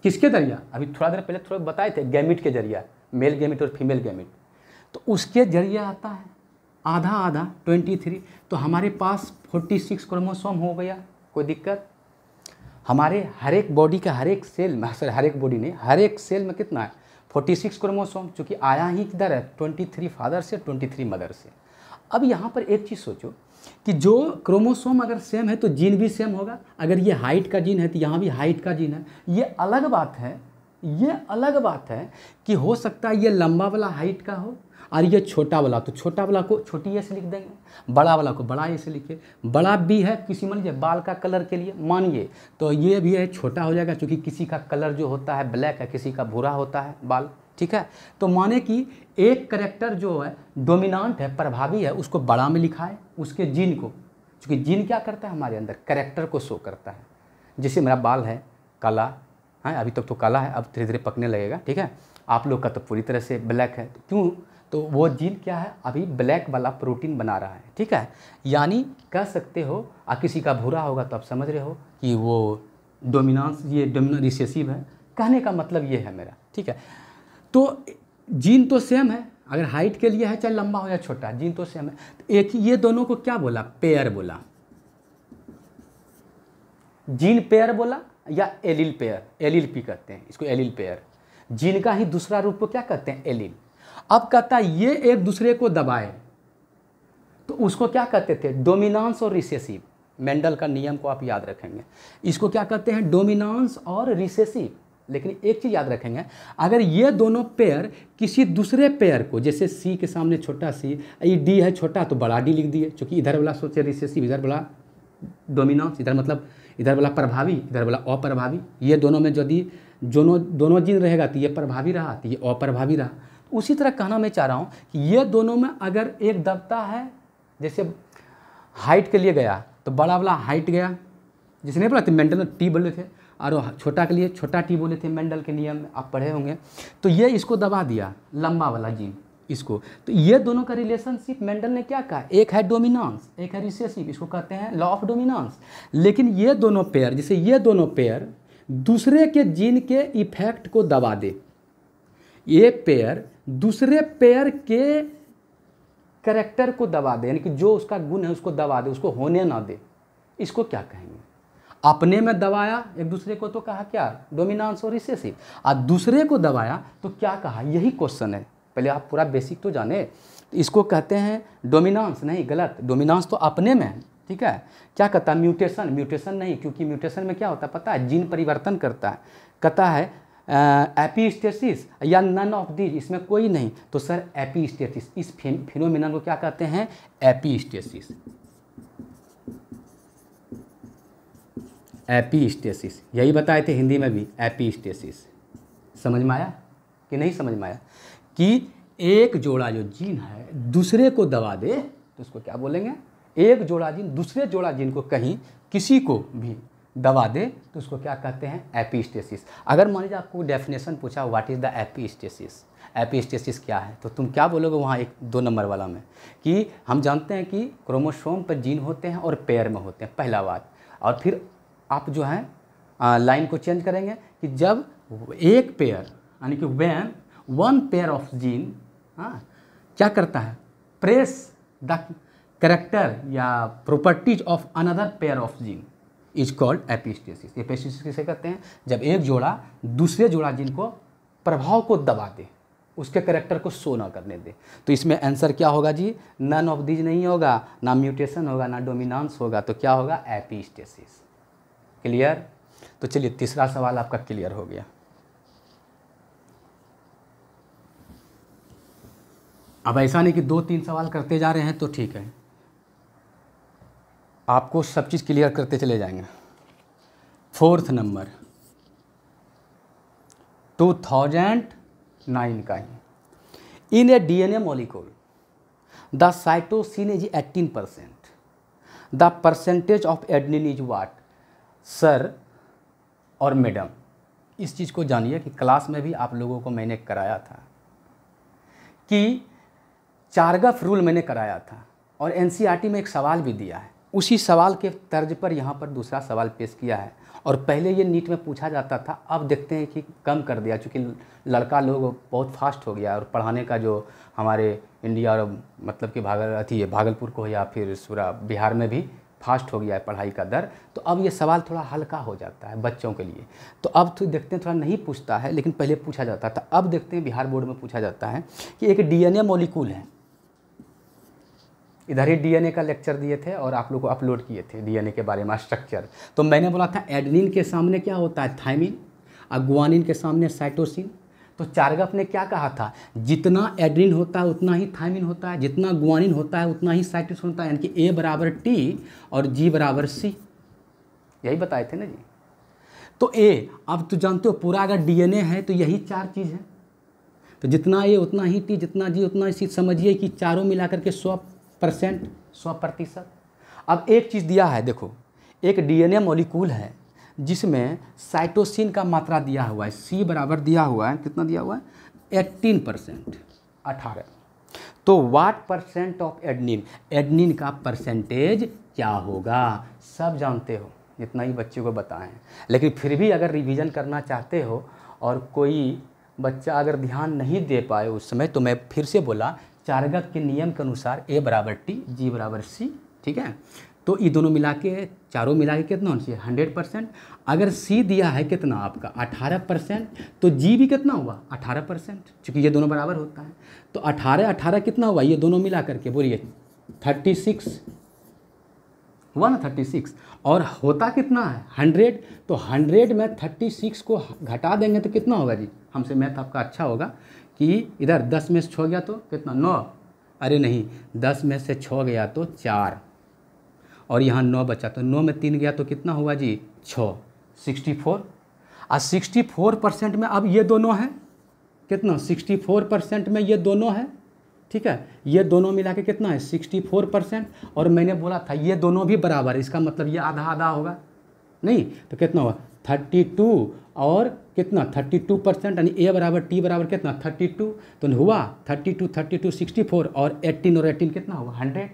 किसके जरिया? अभी थोड़ा देर पहले थोड़ा बताए थे, गैमिट के जरिया, मेल गैमिट और फीमेल गैमिट, तो उसके जरिए आता है आधा आधा 23। तो हमारे पास 46 क्रोमोसोम हो गया, कोई दिक्कत? हमारे हर एक बॉडी का हर एक सेल में, सर हर एक बॉडी नहीं, हर एक सेल में कितना है? 46 क्रोमोसोम, चूँकि आया ही किधर है? 23 फादर से, 23 मदर से। अब यहाँ पर एक चीज़ सोचो कि जो क्रोमोसोम अगर सेम है तो जीन भी सेम होगा। अगर ये हाइट का जीन है तो यहाँ भी हाइट का जीन है। ये अलग बात है कि हो सकता है ये लंबा वाला हाइट का हो और ये छोटा वाला, तो छोटा वाला को छोटी ए से लिख देंगे, बड़ा वाला को बड़ा ए से लिखे। बड़ा भी है किसी, मान लीजिए बाल का कलर के लिए मानिए, तो ये भी है छोटा हो जाएगा, क्योंकि किसी का कलर जो होता है ब्लैक है, किसी का भूरा होता है बाल, ठीक है। तो माने कि एक कैरेक्टर जो है डोमिनेंट है, प्रभावी है, उसको बड़ा में लिखा है, उसके जीन को, क्योंकि जीन क्या करता है हमारे अंदर? कैरेक्टर को शो करता है। जैसे मेरा बाल है काला है, अभी तक तो काला है, अब धीरे धीरे पकने लगेगा, ठीक है। आप लोग का तो पूरी तरह से ब्लैक है, क्यों? तो वो जीन क्या है? अभी ब्लैक वाला प्रोटीन बना रहा है, ठीक है। यानी कह सकते हो, किसी का भूरा होगा तो आप समझ रहे हो कि वो डोमिनेंस, ये डोमिनेंट रिसेसिव है। कहने का मतलब ये है मेरा, ठीक है। तो जीन तो सेम है, अगर हाइट के लिए है चाहे लंबा हो या छोटा, जीन तो सेम है। तो एक ही ये दोनों को क्या बोला? पेयर बोला। जीन पेयर बोला या एलील पेयर, एलील पी कहते हैं इसको, एलील पेयर। जीन का ही दूसरा रूप को क्या कहते हैं? एलील। अब कहता है ये एक दूसरे को दबाए तो उसको क्या कहते थे? डोमिनेंस और रिसेसिव। मेंडल का नियम को आप याद रखेंगे, इसको क्या कहते हैं? डोमिनेंस और रिसेसिव। लेकिन एक चीज़ याद रखेंगे, अगर ये दोनों पेयर किसी दूसरे पेयर को, जैसे सी के सामने छोटा सी, ये डी है छोटा तो बड़ा डी लिख दिए, क्योंकि इधर वाला सोचे रिसेसिव, इधर वाला डोमिनेंस, इधर मतलब इधर वाला प्रभावी, इधर वाला अप्रभावी। ये दोनों में यदि दोनों जीन रहेगा तो ये प्रभावी रहा, तो ये अप्रभावी रहा। उसी तरह कहना मैं चाह रहा हूँ कि ये दोनों में अगर एक दबता है, जैसे हाइट के लिए गया तो बड़ा वाला हाइट गया, जिसने नहीं बोला थे मेंडल ने टी बोले थे, और छोटा के लिए छोटा टी बोले थे मेंडल के नियम में, आप पढ़े होंगे। तो ये इसको दबा दिया लंबा वाला जीन इसको, तो ये दोनों का रिलेशनशिप मेंडल ने क्या कहा? एक है डोमिनेंस, एक है रिसेसिव, इसको कहते हैं लॉ ऑफ डोमिनेंस। लेकिन ये दोनों पेयर, जैसे ये दोनों पेयर दूसरे के जीन के इफेक्ट को दबा दे, ये पेयर दूसरे पेयर के कैरेक्टर को दबा दे, यानी कि जो उसका गुण है उसको दबा दे, उसको होने ना दे, इसको क्या कहेंगे? अपने में दबाया एक दूसरे को तो कहा क्या? डोमिनेंस और रिसेसिव। और दूसरे को दबाया तो क्या कहा? यही क्वेश्चन है, पहले आप पूरा बेसिक तो जाने। तो इसको कहते हैं डोमिनेंस, नहीं गलत, डोमिनेंस तो अपने में है, ठीक है। क्या कहता है? म्यूटेशन, म्यूटेशन नहीं, क्योंकि म्यूटेशन में क्या होता है पता है? जीन परिवर्तन करता है। कहता है एपीस्टेसिस या नन ऑफ दीज, इसमें कोई नहीं, तो सर एपीस्टेसिस, इस फिनोमिनन को क्या कहते हैं? एपीस्टेसिस। एपीस्टेसिस यही बताए थे हिंदी में भी, एपीस्टेसिस। समझ में आया कि नहीं समझ में आया? कि एक जोड़ा जो जीन है दूसरे को दबा दे तो उसको क्या बोलेंगे? एक जोड़ा जीन दूसरे जोड़ा जीन को कहीं किसी को भी दबा दे तो उसको क्या कहते हैं? एपीस्टेसिस। अगर मान लीजिए आपको डेफिनेशन पूछा व्हाट इज़ द एपीस्टेसिस, एपीस्टेसिस क्या है, तो तुम क्या बोलोगे वहाँ 1-2 नंबर वाला में? कि हम जानते हैं कि क्रोमोसोम पर जीन होते हैं और पेयर में होते हैं, पहला बात। और फिर आप जो है लाइन को चेंज करेंगे कि जब एक पेयर यानी कि when one pair of gene क्या करता है? प्रेस द कैरेक्टर या properties of another pair of gene is called epistasis. Epistasis किसे कहते हैं? जब एक जोड़ा दूसरे जोड़ा जीन को प्रभाव को दबा दे, उसके कैरेक्टर को शो ना करने दे। तो इसमें आंसर क्या होगा जी? नन ऑफ दीज नहीं होगा, ना म्यूटेशन होगा, ना डोमिनेंस होगा, तो क्या होगा? एपीस्टेसिस। क्लियर? तो चलिए तीसरा सवाल आपका क्लियर हो गया। अब ऐसा नहीं कि 2-3 सवाल करते जा रहे हैं तो ठीक है, आपको सब चीज़ क्लियर करते चले जाएंगे। 4th नंबर 2009 का ही। In a DNA molecule the cytosine is 18%, the percentage of adenine is what? Sir और मैडम, इस चीज़ को जानिए कि क्लास में भी आप लोगों को मैंने कराया था कि चारगफ रूल मैंने कराया था और एनसीईआरटी में एक सवाल भी दिया है। उसी सवाल के तर्ज पर यहाँ पर दूसरा सवाल पेश किया है। और पहले ये नीट में पूछा जाता था, अब देखते हैं कि कम कर दिया, चूँकि लड़का लोग बहुत फास्ट हो गया और पढ़ाने का जो हमारे इंडिया और मतलब कि भागलपुर को या फिर पूरा बिहार में भी फास्ट हो गया है पढ़ाई का दर, तो अब ये सवाल थोड़ा हल्का हो जाता है बच्चों के लिए। तो अब तो देखते हैं थोड़ा नहीं पूछता है, लेकिन पहले पूछा जाता था। अब देखते हैं बिहार बोर्ड में पूछा जाता है कि एक डीएनए मॉलिक्यूल है, इधर ही डीएनए का लेक्चर दिए थे और आप लोग को अपलोड किए थे डीएनए के बारे में स्ट्रक्चर। तो मैंने बोला था एडेनिन के सामने क्या होता है? थायमिन, और गुआनिन के सामने साइटोसिन। तो चारगफ ने क्या कहा था? जितना एडेनिन होता है उतना ही थायमिन होता है, जितना गुआनिन होता है उतना ही साइटोसिन होता है, यानी कि A बराबर T और G बराबर C। यही बताए थे ना जी। तो A, अब तो जानते हो पूरा अगर डीएनए है तो यही 4 चीज़ है, तो जितना A उतना ही T, जितना G उतना ही C। समझिए कि चारों मिलाकर के 100%। अब एक चीज़ दिया है, देखो एक डीएनए मॉलिक्यूल है जिसमें साइटोसिन का मात्रा दिया हुआ है, C बराबर दिया हुआ है, कितना दिया हुआ है? 18%, 18। तो what percent of adenine, adenine का परसेंटेज क्या होगा? सब जानते हो, जितना ही बच्चों को बताएं। लेकिन फिर भी अगर रिवीजन करना चाहते हो और कोई बच्चा अगर ध्यान नहीं दे पाए उस समय, तो मैं फिर से बोला चारगफ के नियम के अनुसार A बराबर T, G बराबर C, ठीक है। तो ये दोनों मिला के, चारों मिला के कितना होना चाहिए? 100%। अगर C दिया है कितना आपका? 18%, तो G भी कितना हुआ? 18%, क्योंकि ये दोनों बराबर होता है। तो 18 कितना हुआ? ये दोनों मिला करके बोलिए 36 हुआ ना, 36। और होता कितना है? 100। तो 100 में 36 को घटा देंगे तो कितना होगा जी? हमसे मैथ आपका अच्छा होगा कि इधर 10 में से 6 गया तो कितना? 9। अरे नहीं, 10 में से 6 गया तो 4, और यहाँ 9 बचा, तो 9 में 3 गया तो कितना हुआ जी? 6, 64। और 64% में अब ये दोनों हैं कितना? 64% में ये दोनों हैं, ठीक है। ये दोनों मिला के कितना है? 64%। और मैंने बोला था ये दोनों भी बराबर है, इसका मतलब ये आधा आधा होगा नहीं, तो कितना हुआ? 32 और कितना? 32%, यानी A बराबर T बराबर कितना? 32। तो हुआ 32 64, और 18 और 18 कितना हुआ? 100।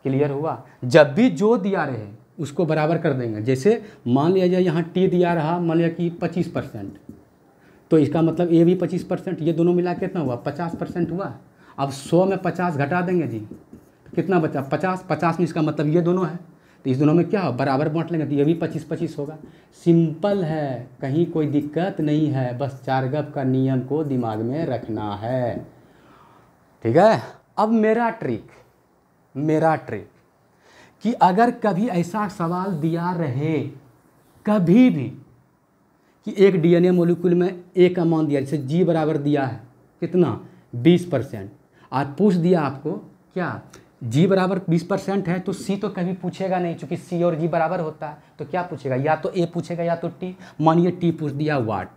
क्लियर हुआ? जब भी जो दिया रहे उसको बराबर कर देंगे। जैसे मान लिया जाए यहाँ T दिया रहा, मान लिया कि 25%, तो इसका मतलब A भी 25%, ये दोनों मिला के कितना हुआ? 50% हुआ। अब 100 में 50 घटा देंगे जी, तो कितना बचा? 50 में इसका मतलब ये दोनों है, तो इस दोनों में क्या हो? बराबर बांट लेंगे, तो ये भी 25-25 होगा। सिंपल है, कहीं कोई दिक्कत नहीं है, बस चारगफ का नियम को दिमाग में रखना है, ठीक है। अब मेरा ट्रिक कि अगर कभी ऐसा सवाल दिया रहे कभी भी कि एक डीएनए मॉलिक्यूल में ए का मान दिया, जैसे जी बराबर दिया है कितना 20%, और पूछ दिया आपको क्या जी बराबर 20% है, तो सी तो कभी पूछेगा नहीं, चूँकि सी और जी बराबर होता है, तो क्या पूछेगा, या तो ए पूछेगा या तो टी। मानिए टी पूछ दिया वाट,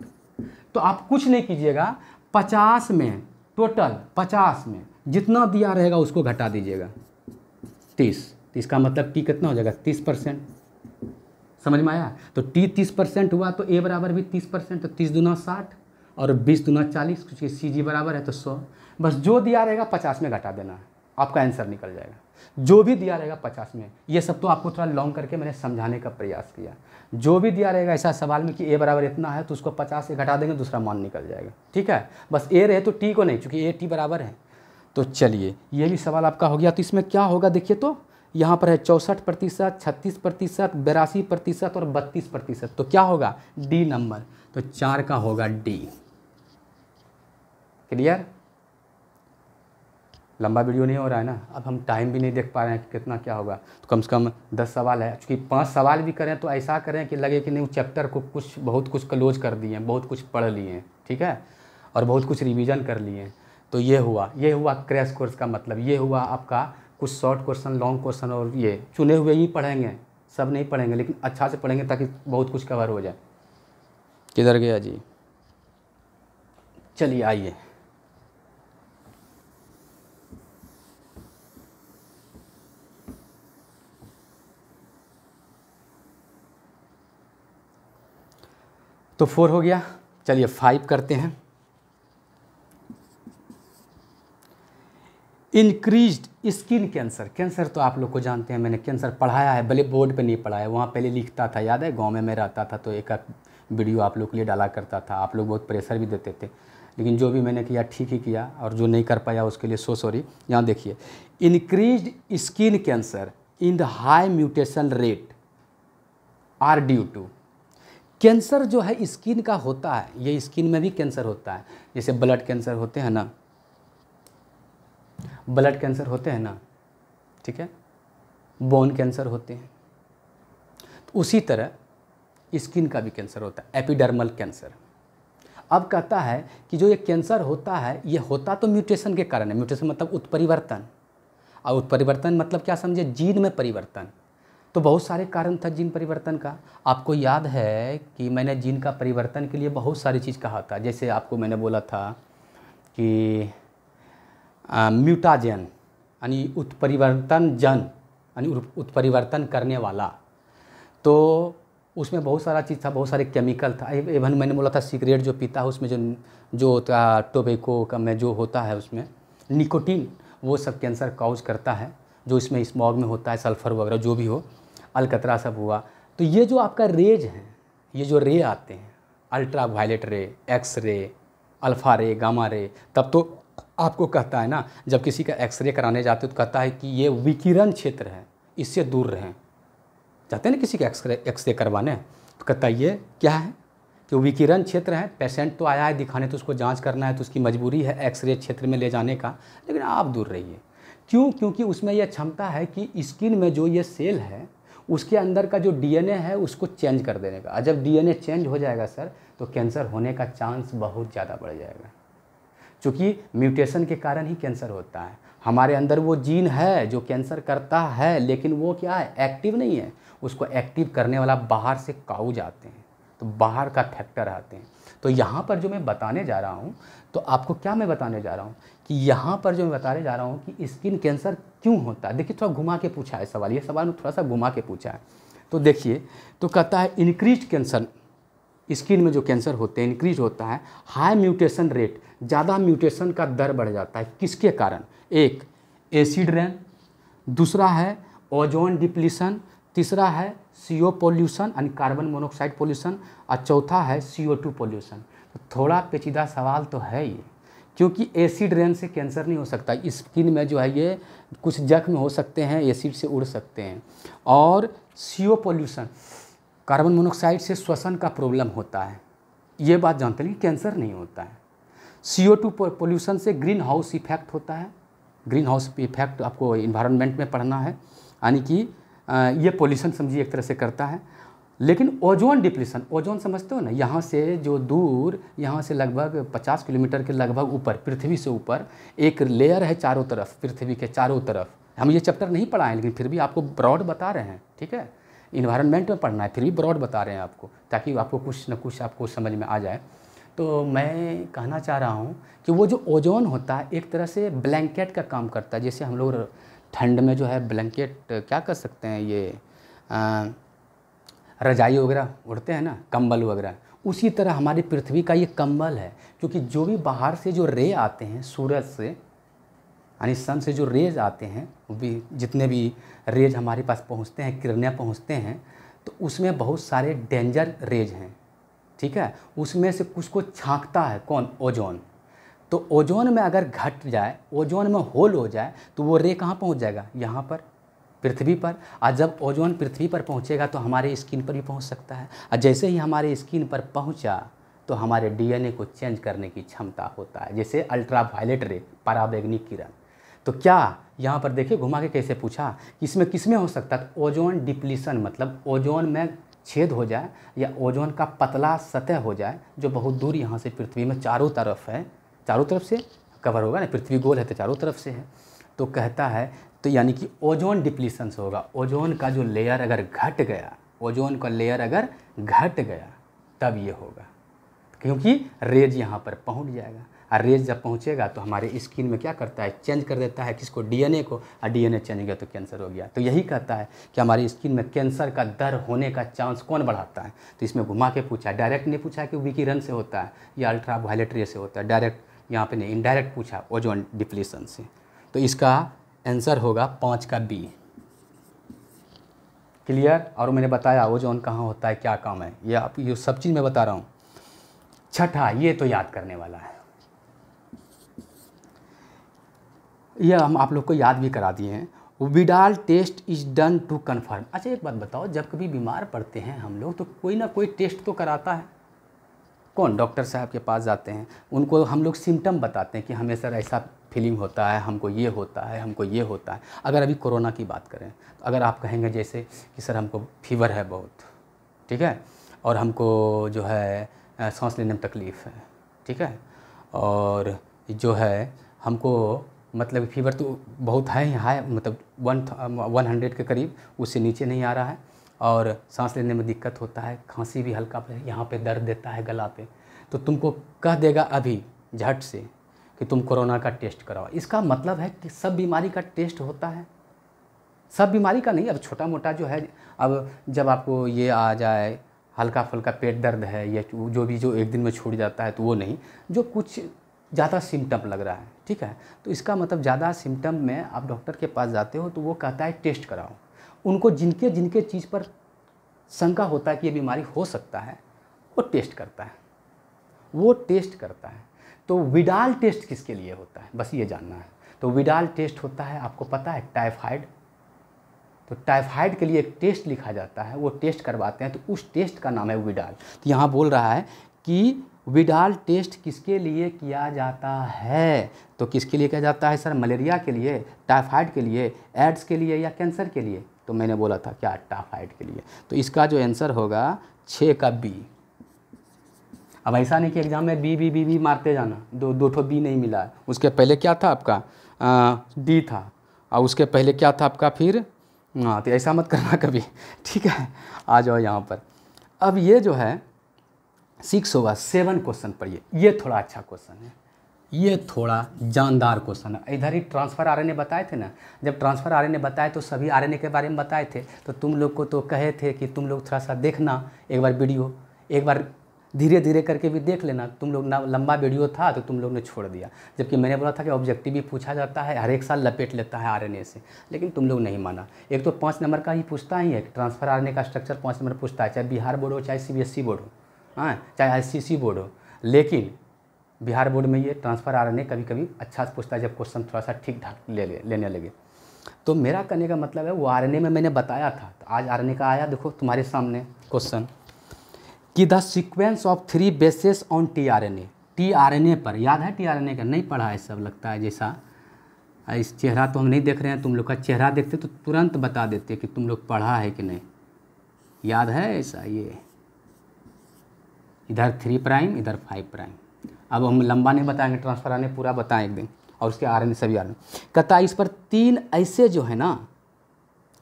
तो आप कुछ नहीं कीजिएगा, 50 में टोटल 50 में जितना दिया रहेगा उसको घटा दीजिएगा 30 का मतलब टी कितना हो जाएगा 30%। समझ में आया? तो टी 30% हुआ तो ए बराबर भी 30%, तो 30 दूना 60 और 20 दूना 40, क्योंकि सी जी बराबर है तो 100। बस जो दिया रहेगा 50 में घटा देना है, आपका आंसर निकल जाएगा। जो भी दिया रहेगा 50 में, ये सब तो आपको थोड़ा लॉन्ग करके मैंने समझाने का प्रयास किया। जो भी दिया रहेगा ऐसा सवाल में कि ए बराबर इतना है, तो उसको 50 से घटा देंगे, दूसरा मान निकल जाएगा। ठीक है, बस ए रहे तो टी को नहीं, चूँकि ए टी बराबर है। तो चलिए ये भी सवाल आपका हो गया। तो इसमें क्या होगा देखिए, तो यहाँ पर है 64%, 36%, 82% और 32%। तो क्या होगा डी नंबर, तो 4 का होगा डी। क्लियर? लंबा वीडियो नहीं हो रहा है ना, अब हम टाइम भी नहीं देख पा रहे हैं कि कितना क्या होगा, तो कम से कम 10 सवाल है। चूँकि 5 सवाल भी करें तो ऐसा करें कि लगे कि नहीं चैप्टर को बहुत कुछ क्लोज कर दिए हैं, बहुत कुछ पढ़ लिए हैं, ठीक है, और बहुत कुछ रिवीजन कर लिए हैं। तो ये हुआ क्रैश कोर्स का मतलब, ये हुआ आपका कुछ शॉर्ट क्वेश्चन, लॉन्ग क्वेश्चन, और ये चुने हुए ही पढ़ेंगे, सब नहीं पढ़ेंगे, लेकिन अच्छा से पढ़ेंगे ताकि बहुत कुछ कवर हो जाए। किधर गया जी? चलिए आइए, तो 4 हो गया। चलिए 5 करते हैं। इंक्रीज्ड स्किन कैंसर तो आप लोग को जानते हैं, मैंने कैंसर पढ़ाया है, भले बोर्ड पे नहीं पढ़ाया, वहाँ पहले लिखता था, याद है, गांव में मैं रहता था तो एक वीडियो आप लोग के लिए डाला करता था, आप लोग बहुत प्रेशर भी देते थे, लेकिन जो भी मैंने किया ठीक ही किया, और जो नहीं कर पाया उसके लिए सॉरी। यहाँ देखिए, increased skin cancer in the high mutation rate are due to. Cancer जो है स्किन का होता है, ये स्किन में भी कैंसर होता है, जैसे ब्लड कैंसर होते हैं ना, ब्लड कैंसर होते हैं ना, ठीक है, बोन कैंसर होते हैं, तो उसी तरह स्किन का भी कैंसर होता है, एपिडर्मल कैंसर। अब कहता है कि जो ये कैंसर होता है, ये होता तो म्यूटेशन के कारण है, म्यूटेशन मतलब उत्परिवर्तन, और उत्परिवर्तन मतलब क्या समझे, जीन में परिवर्तन। तो बहुत सारे कारण था जीन परिवर्तन का। आपको याद है कि मैंने जीन का परिवर्तन के लिए बहुत सारी चीज़ कहा था, जैसे आपको मैंने बोला था कि म्यूटाजेन यानी उत्परिवर्तन जन यानी उत्परिवर्तन करने वाला, तो उसमें बहुत सारा चीज़ था, बहुत सारे केमिकल था। इवन मैंने बोला था सिगरेट जो पीता है उसमें जो टोबैको का में जो होता है उसमें निकोटीन, वो सब कैंसर कॉज करता है, जो इसमें स्मॉग में होता है, सल्फ़र वगैरह जो भी हो, अलकतरा सब हुआ। तो ये जो आपका रेज है, ये जो रे आते हैं, अल्ट्रा वायलेट रे, एक्स रे, अल्फ़ा रे, गामा रे, तब तो आपको कहता है ना, जब किसी का एक्सरे कराने जाते हो तो कहता है कि ये विकिरण क्षेत्र है, इससे दूर रहें। जाते हैं ना किसी का एक्सरे करवाने, तो कहता है ये क्या है कि विकिरण क्षेत्र है, पेशेंट तो आया है दिखाने, तो उसको जांच करना है, तो उसकी मजबूरी है एक्सरे क्षेत्र में ले जाने का, लेकिन आप दूर रहिए। क्यों? क्योंकि उसमें यह क्षमता है कि स्किन में जो ये सेल है उसके अंदर का जो डीएनए है उसको चेंज कर देने का, और जब डीएनए चेंज हो जाएगा सर, तो कैंसर होने का चांस बहुत ज़्यादा बढ़ जाएगा। क्योंकि म्यूटेशन के कारण ही कैंसर होता है। हमारे अंदर वो जीन है जो कैंसर करता है, लेकिन वो क्या है, एक्टिव नहीं है, उसको एक्टिव करने वाला बाहर से काउज आते हैं, तो बाहर का फैक्टर आते हैं। तो यहाँ पर जो मैं बताने जा रहा हूँ, तो आपको क्या मैं बताने जा रहा हूँ कि यहाँ पर जो मैं बताने जा रहा हूँ कि स्किन कैंसर क्यों होता है। देखिए थोड़ा घुमा के पूछा है सवाल, ये सवाल में थोड़ा सा घुमा के पूछा है। तो देखिए, तो कहता है इंक्रीज कैंसर, स्किन में जो कैंसर होते हैं इंक्रीज होता है, हाई म्यूटेशन रेट, ज़्यादा म्यूटेशन का दर बढ़ जाता है। किसके कारण? एक एसिड रेन, दूसरा है ओजोन डिप्लीशन, तीसरा है CO पोल्यूशन यानी कार्बन मोनोऑक्साइड पोल्यूशन, और चौथा है CO2 पोल्यूशन। तो थोड़ा पेचीदा सवाल तो है ये, क्योंकि एसिड रेन से कैंसर नहीं हो सकता। स्किन में जो है ये कुछ जख्म हो सकते हैं, एसिड से उड़ सकते हैं, और CO पोल्यूशन कार्बन मोनोऑक्साइड से श्वसन का प्रॉब्लम होता है, ये बात जानते हैं, कैंसर नहीं होता है। CO2 पोल्यूशन से ग्रीन हाउस इफेक्ट होता है, ग्रीन हाउस इफेक्ट आपको इन्वायरमेंट में पढ़ना है, यानी कि ये पोल्यूशन समझिए एक तरह से करता है। लेकिन ओजोन डिप्लीशन, ओजोन समझते हो ना, यहाँ से जो दूर, यहाँ से लगभग 50 किलोमीटर के लगभग ऊपर, पृथ्वी से ऊपर एक लेयर है चारों तरफ, पृथ्वी के चारों तरफ। हम ये चैप्टर नहीं पढ़ाएं, लेकिन फिर भी आपको ब्रॉड बता रहे हैं, ठीक है, इन्वायरमेंट में पढ़ना है, फिर भी ब्रॉड बता रहे हैं आपको, ताकि आपको कुछ न कुछ आपको समझ में आ जाए। तो मैं कहना चाह रहा हूँ कि वो जो ओजोन होता है एक तरह से ब्लैंकेट का काम करता है। जैसे हम लोग ठंड में जो है ब्लैंकेट क्या कर सकते हैं, ये रजाई वगैरह उड़ते हैं ना, कंबल वगैरह, उसी तरह हमारी पृथ्वी का ये कंबल है। क्योंकि जो भी बाहर से जो रे आते हैं सूरज से, यानी सन से जो रेज आते हैं, भी जितने भी रेज हमारे पास पहुंचते हैं, किरणें पहुंचते हैं, तो उसमें बहुत सारे डेंजर रेज हैं, ठीक है। उसमें से कुछ को छांकता है कौन, ओजोन। तो ओजोन में अगर घट जाए, ओजोन में होल हो जाए, तो वो रे कहाँ पहुंच जाएगा, यहाँ पर पृथ्वी पर। और जब ओजोन पृथ्वी पर पहुंचेगा तो हमारे स्किन पर भी पहुंच सकता है, और जैसे ही हमारे स्किन पर पहुंचा तो हमारे डीएनए को चेंज करने की क्षमता होता है, जैसे अल्ट्रावायलेट रे, पराबैंगनी किरण। तो क्या यहाँ पर देखिए घुमा के कैसे पूछा, इसमें किसमें हो सकता है, तो ओजोन डिप्लीशन, मतलब ओजोन में छेद हो जाए या ओजोन का पतला सतह हो जाए, जो बहुत दूर यहाँ से पृथ्वी में चारों तरफ है, चारों तरफ से कवर होगा ना, पृथ्वी गोल है तो चारों तरफ से है। तो कहता है, तो यानी कि ओजोन डिप्लीशन से होगा, ओजोन का जो लेयर अगर घट गया, ओजोन का लेयर अगर घट गया तब ये होगा, क्योंकि रेज यहाँ पर पहुँच जाएगा। और रेज जब पहुँचेगा तो हमारे स्किन में क्या करता है, चेंज कर देता है किसको, डीएनए को, और डीएनए चेंज गया तो कैंसर हो गया। तो यही कहता है कि हमारी स्किन में कैंसर का दर होने का चांस कौन बढ़ाता है। तो इसमें घुमा के पूछा है, डायरेक्ट नहीं पूछा कि विकिरण से होता है या अल्ट्रावायलेट रे से होता है, डायरेक्ट यहाँ पे नहीं, इनडायरेक्ट पूछा ओजोन डिप्लीशन से। तो इसका आंसर होगा 5 का बी। क्लियर। और मैंने बताया ओजोन कहाँ होता है, क्या काम है, ये आप ये सब चीज़ मैं बता रहा हूँ। छठा, ये तो याद करने वाला है, यह हम आप लोग को याद भी करा दिए हैं। Widal test is done to confirm. अच्छा एक बात बताओ, जब कभी बीमार पड़ते हैं हम लोग तो कोई ना कोई टेस्ट तो कराता है, कौन, डॉक्टर साहब के पास जाते हैं, उनको हम लोग सिम्टम बताते हैं कि हमें सर ऐसा फीलिंग होता है, हमको ये होता है, हमको ये होता है। अगर अभी कोरोना की बात करें तो अगर आप कहेंगे जैसे कि सर हमको फीवर है बहुत, ठीक है, और हमको जो है सांस लेने में तकलीफ़ है, ठीक है, और जो है हमको मतलब फीवर तो बहुत हाई, मतलब 100 के करीब, उससे नीचे नहीं आ रहा है, और सांस लेने में दिक्कत होता है, खांसी भी हल्का पे, यहाँ पे दर्द देता है गला पे, तो तुमको कह देगा अभी झट से कि तुम कोरोना का टेस्ट कराओ। इसका मतलब है कि सब बीमारी का टेस्ट होता है, सब बीमारी का नहीं, अब छोटा मोटा जो है, अब जब आपको ये आ जाए हल्का फुल्का पेट दर्द है, या जो भी जो एक दिन में छूट जाता है, तो वो नहीं, जो कुछ ज़्यादा सिम्टम लग रहा है, ठीक है, तो इसका मतलब ज़्यादा सिम्टम में आप डॉक्टर के पास जाते हो तो वो कहता है टेस्ट कराओ। उनको जिनके जिनके चीज़ पर शंका होता है कि ये बीमारी हो सकता है, वो टेस्ट करता है, वो टेस्ट करता है। तो विडाल टेस्ट किसके लिए होता है, बस ये जानना है। तो विडाल टेस्ट होता है, आपको पता है, टाइफाइड। तो टाइफाइड के लिए एक टेस्ट लिखा जाता है, वो टेस्ट करवाते हैं, तो उस टेस्ट का नाम है विडाल। तो यहाँ बोल रहा है कि विडाल टेस्ट किसके लिए किया जाता है, तो किसके लिए किया जाता है सर, मलेरिया के लिए, टाइफाइड के लिए, एड्स के लिए, या कैंसर के लिए। तो मैंने बोला था क्या, टाइफाइड के लिए। तो इसका जो आंसर होगा 6 का बी। अब ऐसा नहीं कि एग्जाम में बी बी बी बी मारते जाना, दो ठो बी नहीं मिला, उसके पहले क्या था आपका, डी था, और उसके पहले क्या था आपका फिर, हाँ, तो ऐसा मत करना कभी, ठीक है। आ जाओ यहाँ पर। अब ये जो है 6 होगा, 7 क्वेश्चन पढ़िए, ये थोड़ा अच्छा क्वेश्चन है, ये थोड़ा जानदार क्वेश्चन है। इधर ही ट्रांसफ़र आरएनए बताए थे ना, जब ट्रांसफ़र आरएनए बताए तो सभी आरएनए के बारे में बताए थे, तो तुम लोग को तो कहे थे कि तुम लोग थोड़ा सा देखना एक बार वीडियो, एक बार धीरे धीरे करके भी देख लेना। तुम लोग ना, लंबा वीडियो था तो तुम लोग ने छोड़ दिया, जबकि मैंने बोला था कि ऑब्जेक्टिव भी पूछा जाता है, हर एक साल लपेट लेता है आरएनए से, लेकिन तुम लोग नहीं माना। एक तो 5 नंबर का ही पूछता ही है, ट्रांसफ़र आरएनए का स्ट्रक्चर 5 नंबर पूछता है, चाहे बिहार बोर्ड हो, चाहे सीबीएसई बोर्ड हो, हाँ, चाहे आईसीएसई बोर्ड हो। लेकिन बिहार बोर्ड में ये ट्रांसफ़र आरएनए कभी कभी अच्छा से पूछता है, जब क्वेश्चन थोड़ा सा ठीक ठाक लेने लगे। तो मेरा कहने का मतलब है वो आरएनए में मैंने बताया था, तो आज आरएनए का आया, देखो तुम्हारे सामने क्वेश्चन कि the sequence of 3 bases on tRNA. TRNA पर याद है, टीआरएनए का नहीं पढ़ा है सब, लगता है जैसा इस चेहरा तो हम नहीं देख रहे हैं, तुम लोग का चेहरा देखते तो तुरंत बता देते कि तुम लोग पढ़ा है कि नहीं। याद है ऐसा, ये इधर 3 प्राइम इधर 5 प्राइम। अब हम लंबा नहीं बताएंगे, ट्रांसफर आने पूरा बताएं एक दिन, और उसके आरएनए सभी आरएनए। कहता है इस पर 3 ऐसे जो है ना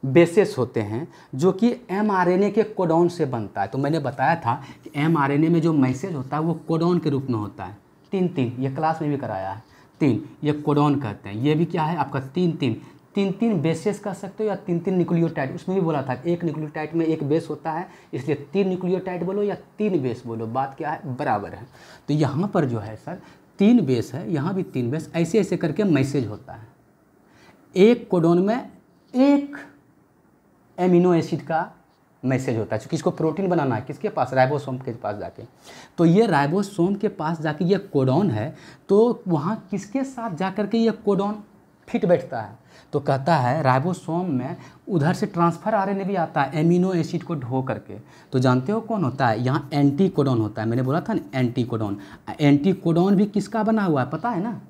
बेसेस होते हैं जो कि एमआरएनए के कोडॉन से बनता है। तो मैंने बताया था कि एमआरएनए में जो मैसेज होता है वो कोडॉन के रूप में होता है। 3 ये क्लास में भी कराया है। 3 ये कोडॉन कहते हैं। ये भी क्या है आपका 3 बेसेस कह सकते हो या 3 न्यूक्लियोटाइड। उसमें भी बोला था एक न्यूक्लियोटाइड में एक बेस होता है, इसलिए 3 न्यूक्लियोटाइड बोलो या 3 बेस बोलो, बात क्या है बराबर है। तो यहाँ पर जो है सर 3 बेस है, यहाँ भी 3 बेस, ऐसे ऐसे करके मैसेज होता है। एक कोडॉन में एक एमिनो एसिड का मैसेज होता है, क्योंकि इसको प्रोटीन बनाना है किसके पास, राइबोसोम के पास जाके। तो ये राइबोसोम के पास जाके ये कोडॉन है, तो वहाँ किसके साथ जाकर के ये कोडॉन फिट बैठता है। तो कहता है राइबोसोम में उधर से ट्रांसफर आरएनए भी आता है एमिनो एसिड को ढो करके। तो जानते हो कौन होता है, यहाँ एंटी कोडॉन होता है। मैंने बोला था ना एंटी कोडॉन। एंटी कोडॉन भी किसका बना हुआ है पता है ना,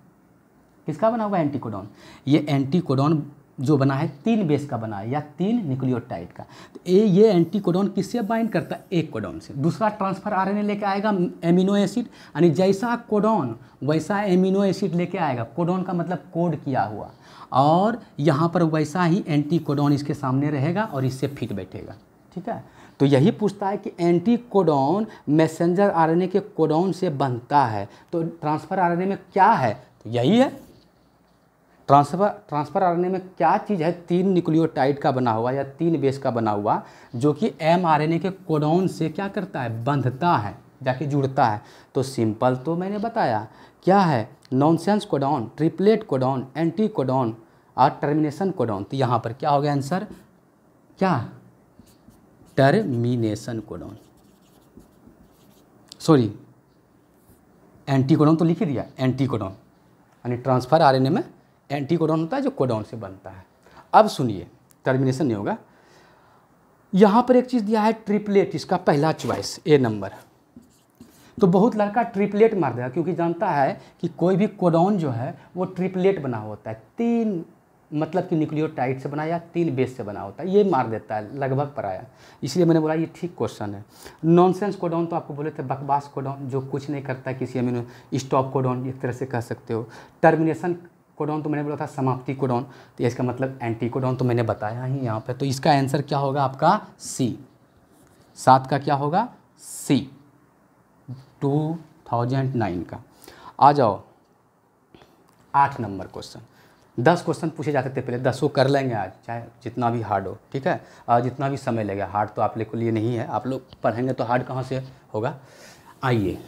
किसका बना हुआ है एंटी कोडॉन। ये एंटी कोडॉन जो बना है 3 बेस का बना है या 3 न्यूक्लियोटाइड का। तो ये एंटी कोडॉन किससे बाइंड करता है, एक कोडॉन से। दूसरा ट्रांसफर आरएनए लेके आएगा एमिनो एसिड, यानी जैसा कोडॉन वैसा एमिनो एसिड लेके आएगा। कोडॉन का मतलब कोड किया हुआ, और यहाँ पर वैसा ही एंटी कोडॉन इसके सामने रहेगा और इससे फिट बैठेगा। ठीक है, तो यही पूछता है कि एंटी कोडॉन मैसेंजर आरएनए के कोडॉन से बनता है, तो ट्रांसफर आरएनए में क्या है, तो यही है ट्रांसफर आरएनए में क्या चीज़ है, 3 न्यूक्लियोटाइड का बना हुआ या 3 बेस का बना हुआ, जो कि एमआरएनए के कोडॉन से क्या करता है, बंधता है, जाके जुड़ता है। तो सिंपल तो मैंने बताया क्या है, nonsense codon, triplet codon, anti codon और टर्मिनेशन कोडॉन। तो यहाँ पर क्या हो गया आंसर, क्या, termination codon, sorry anti codon तो लिख ही दिया, एंटी कोडॉन यानी ट्रांसफर आरएनए में एंटी कोडॉन होता है जो कोडॉन से बनता है। अब सुनिए, टर्मिनेशन नहीं होगा। यहाँ पर एक चीज़ दिया है ट्रिपलेट, इसका पहला चॉइस ए नंबर। तो बहुत लड़का ट्रिपलेट मार देगा, क्योंकि जानता है कि कोई भी कोडॉन जो है वो ट्रिपलेट बना होता है, 3 मतलब कि न्यूक्लियोटाइड से बना या 3 बेस से बना होता है, ये मार देता है लगभग पराया। इसलिए मैंने बोला ये ठीक क्वेश्चन है। नॉनसेंस कोडॉन तो आपको बोले थे बकवास कोडॉन, जो कुछ नहीं करता किसी अमीनो, स्टॉप कोडॉन एक तरह से कह सकते हो। टर्मिनेशन कोडॉन तो मैंने बोला था समाप्ति कोडॉन, तो इसका मतलब एंटी कोडॉन तो मैंने बताया ही यहाँ पे। तो इसका आंसर क्या होगा आपका सी, 7 का क्या होगा सी, 2009 का। आ जाओ 8 नंबर क्वेश्चन। 10 क्वेश्चन पूछे जाते थे पहले, 10 कर लेंगे आज, चाहे जितना भी हार्ड हो, ठीक है, और जितना भी समय लगेगा। हार्ड तो आप लोग के लिए नहीं है, आप लोग पढ़ेंगे तो हार्ड कहाँ से होगा। आइए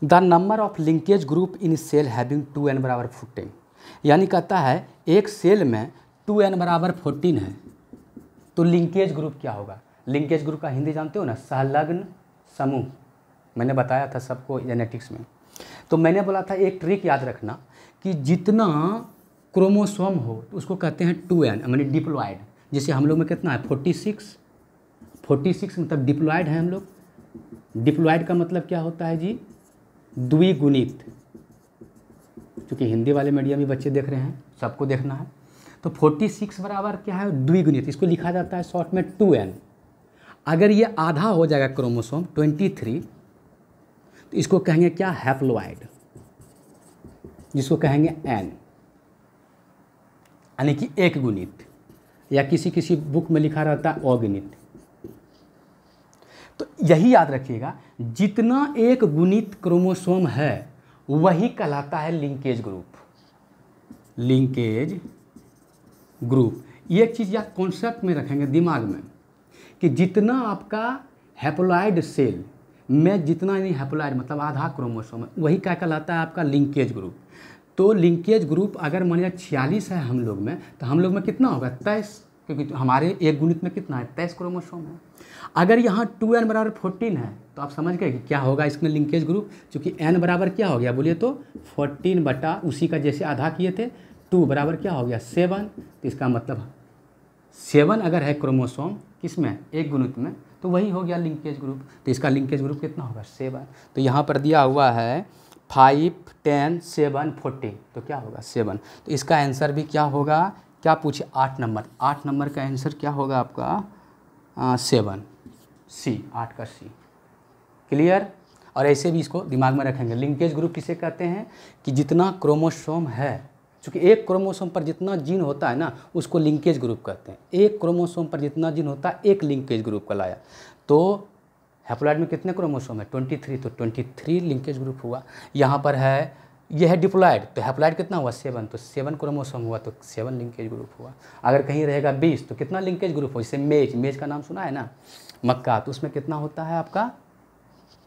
the number of linkage group in cell having 2n बराबर 14, यानी कहता है एक सेल में 2n बराबर 14 है, तो लिंकेज ग्रुप क्या होगा। लिंकेज ग्रुप का हिंदी जानते हो ना, संलग्न समूह, मैंने बताया था सबको जेनेटिक्स में। तो मैंने बोला था एक ट्रिक याद रखना कि जितना क्रोमोसोम हो तो उसको कहते हैं 2n यानी डिप्लॉयड। जैसे हम लोग में कितना है 46 मतलब डिप्लॉयड है हम लोग। डिप्लॉयड का मतलब क्या होता है जी, द्विगुणित। क्योंकि हिंदी वाले मीडियम में बच्चे देख रहे हैं, सबको देखना है। तो 46 बराबर क्या है, द्विगुणित। इसको लिखा जाता है शॉर्ट में 2n। अगर ये आधा हो जाएगा क्रोमोसोम 23, तो इसको कहेंगे क्या, हैप्लॉयड, जिसको कहेंगे n, यानी कि एक गुणित, या किसी किसी बुक में लिखा रहता है अगुणित। तो यही याद रखिएगा, जितना एक गुणित क्रोमोसोम है वही कहलाता है लिंकेज ग्रुप। लिंकेज ग्रुप, ये एक चीज़ या कॉन्सेप्ट में रखेंगे दिमाग में कि जितना आपका हैप्लॉयड सेल में जितना नहीं हैप्लॉयड मतलब आधा क्रोमोसोम है, वही क्या कहलाता है आपका लिंकेज ग्रुप। तो लिंकेज ग्रुप अगर मान लिया 46 है हम लोग में, तो हम लोग में कितना होगा 23, क्योंकि हमारे एक गुणित में कितना है 23 क्रोमोसोम है। अगर यहाँ 2n बराबर 14 है तो आप समझ गए कि क्या होगा इसमें लिंकेज ग्रुप, क्योंकि n बराबर क्या हो गया बोलिए तो 14 बटा उसी का जैसे आधा किए थे, 2 बराबर क्या हो गया 7। तो इसका मतलब 7 अगर है क्रोमोसोम किसमें, एक गुणित में, तो वही हो गया लिंकेज ग्रुप। तो इसका लिंकेज ग्रुप कितना होगा 7। तो यहाँ पर दिया हुआ है 5, 10, 7, 40, तो क्या होगा 7। तो इसका आंसर भी क्या होगा, क्या पूछे 8 नंबर, 8 नंबर का आंसर क्या होगा आपका 7, सी, 8 का सी। क्लियर। और ऐसे भी इसको दिमाग में रखेंगे। लिंकेज ग्रुप किसे कहते हैं कि जितना क्रोमोसोम है, चूँकि एक क्रोमोसोम पर जितना जीन होता है ना उसको लिंकेज ग्रुप कहते हैं। एक क्रोमोसोम पर जितना जीन होता है एक लिंकेज ग्रुप कहलाया। तो हैप्लॉइड में कितने क्रोमोसोम है 23, तो 23 लिंकेज ग्रुप हुआ। यहाँ पर है ये है डिप्लॉइड, तो हैप्लॉइड कितना हुआ 7, तो 7 क्रोमोसोम हुआ, तो 7 लिंकेज ग्रुप हुआ। अगर कहीं रहेगा 20 तो कितना लिंकेज ग्रुप हो, जैसे मेज, मेज का नाम सुना है ना, मक्का, तो उसमें कितना होता है आपका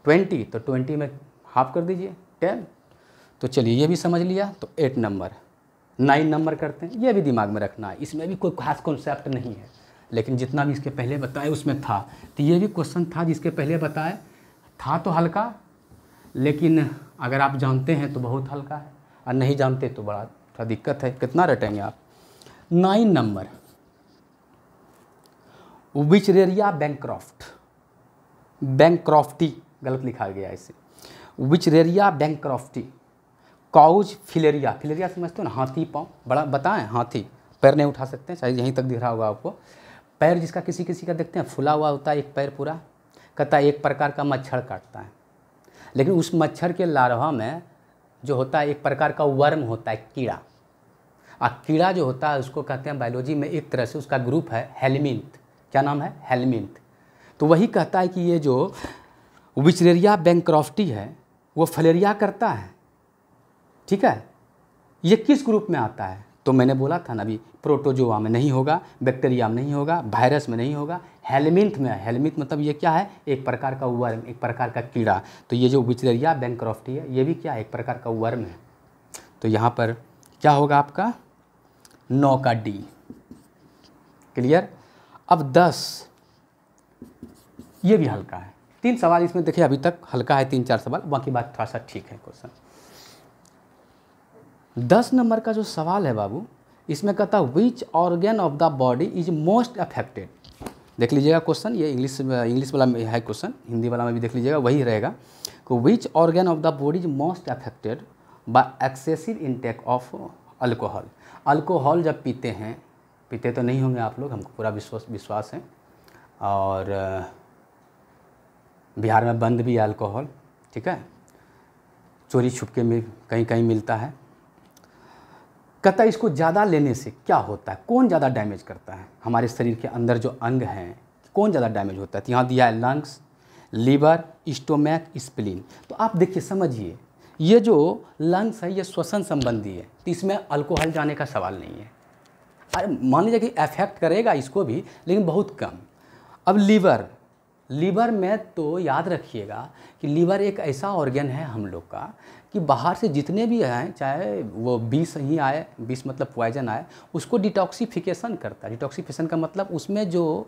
20, तो 20 में हाफ कर दीजिए 10। तो चलिए ये भी समझ लिया। तो 8 नंबर, 9 नंबर करते हैं, ये भी दिमाग में रखना है। इसमें भी कोई खास कॉन्सेप्ट नहीं है, लेकिन जितना भी इसके पहले बताए उसमें था। तो ये भी क्वेश्चन था जिसके पहले बताए था तो हल्का, लेकिन अगर आप जानते हैं तो बहुत हल्का है, और नहीं जानते तो बड़ा थोड़ा दिक्कत है। कितना रटेंगे आप। 9 नंबर, विचरेरिया बैंक्रॉफ्ट, बैंक्रॉफ्टी गलत लिखा गया इसे, विचरेरिया बैंक्रॉफ्टी, काउज फिलेरिया, फिलेरिया समझते हो ना, हाथी पाँव, बड़ा बताएं, हाथी पैर नहीं उठा सकते हैं, शायद यहीं तक दिख रहा होगा आपको। पैर जिसका किसी किसी का देखते हैं फुला हुआ होता है, एक पैर पूरा, कहता है एक प्रकार का मच्छर काटता है। लेकिन उस मच्छर के लार्वा में जो होता है एक प्रकार का वर्म होता है, कीड़ा। और कीड़ा जो होता है उसको कहते हैं बायोलॉजी में, एक तरह से उसका ग्रुप है हेलमिंथ। क्या नाम है, हेलमिंथ। तो वही कहता है कि ये जो विचरेरिया बैंक्रॉफ्टी है वो फलेरिया करता है, ठीक है। ये किस ग्रुप में आता है, तो मैंने बोला था ना अभी, प्रोटोजोआ में नहीं होगा, बैक्टीरिया में नहीं होगा, वायरस में नहीं होगा, हेलमिंथ में है। हेलमिंथ मतलब ये क्या है, एक प्रकार का वर्म, एक प्रकार का कीड़ा। तो ये जो विचरेरिया बैंक्रॉफ्टी है ये भी क्या है, एक प्रकार का वर्म है। तो यहाँ पर क्या होगा आपका 9 का डी। क्लियर। अब 10, ये भी हल्का है। 3 सवाल इसमें देखिए, अभी तक हल्का है 3-4 सवाल, बाकी बात थोड़ा सा ठीक है क्वेश्चन। 10 नंबर का जो सवाल है बाबू, इसमें कहता है which organ of the body is most affected. देख लीजिएगा क्वेश्चन, ये इंग्लिश वाला में है क्वेश्चन, हिंदी वाला में भी देख लीजिएगा, वही रहेगा। तो which organ of the body is most affected by excessive intake of alcohol. Alcohol जब पीते हैं, पीते तो नहीं होंगे आप लोग, हमको पूरा विश्वास है, और बिहार में बंद भी है अल्कोहल, ठीक है, चोरी छुपके में कहीं कहीं मिलता है। कहता है इसको ज़्यादा लेने से क्या होता है, कौन ज़्यादा डैमेज करता है हमारे शरीर के अंदर जो अंग हैं, कौन ज़्यादा डैमेज होता है। तो यहाँ दिया है लंग्स, लीवर, स्टोमैक, स्प्लीन। तो आप देखिए समझिए, ये जो लंग्स है ये श्वसन संबंधी है, तो इसमें अल्कोहल जाने का सवाल नहीं है। अरे मान लीजिए कि अफेक्ट करेगा इसको भी, लेकिन बहुत कम। अब लीवर, लीवर में तो याद रखिएगा कि लीवर एक ऐसा ऑर्गन है हम लोग का कि बाहर से जितने भी आए, चाहे वो विष ही आए, विष मतलब पॉइजन आए, उसको डिटॉक्सिफिकेशन करता है। डिटॉक्सिफिकेशन का मतलब उसमें जो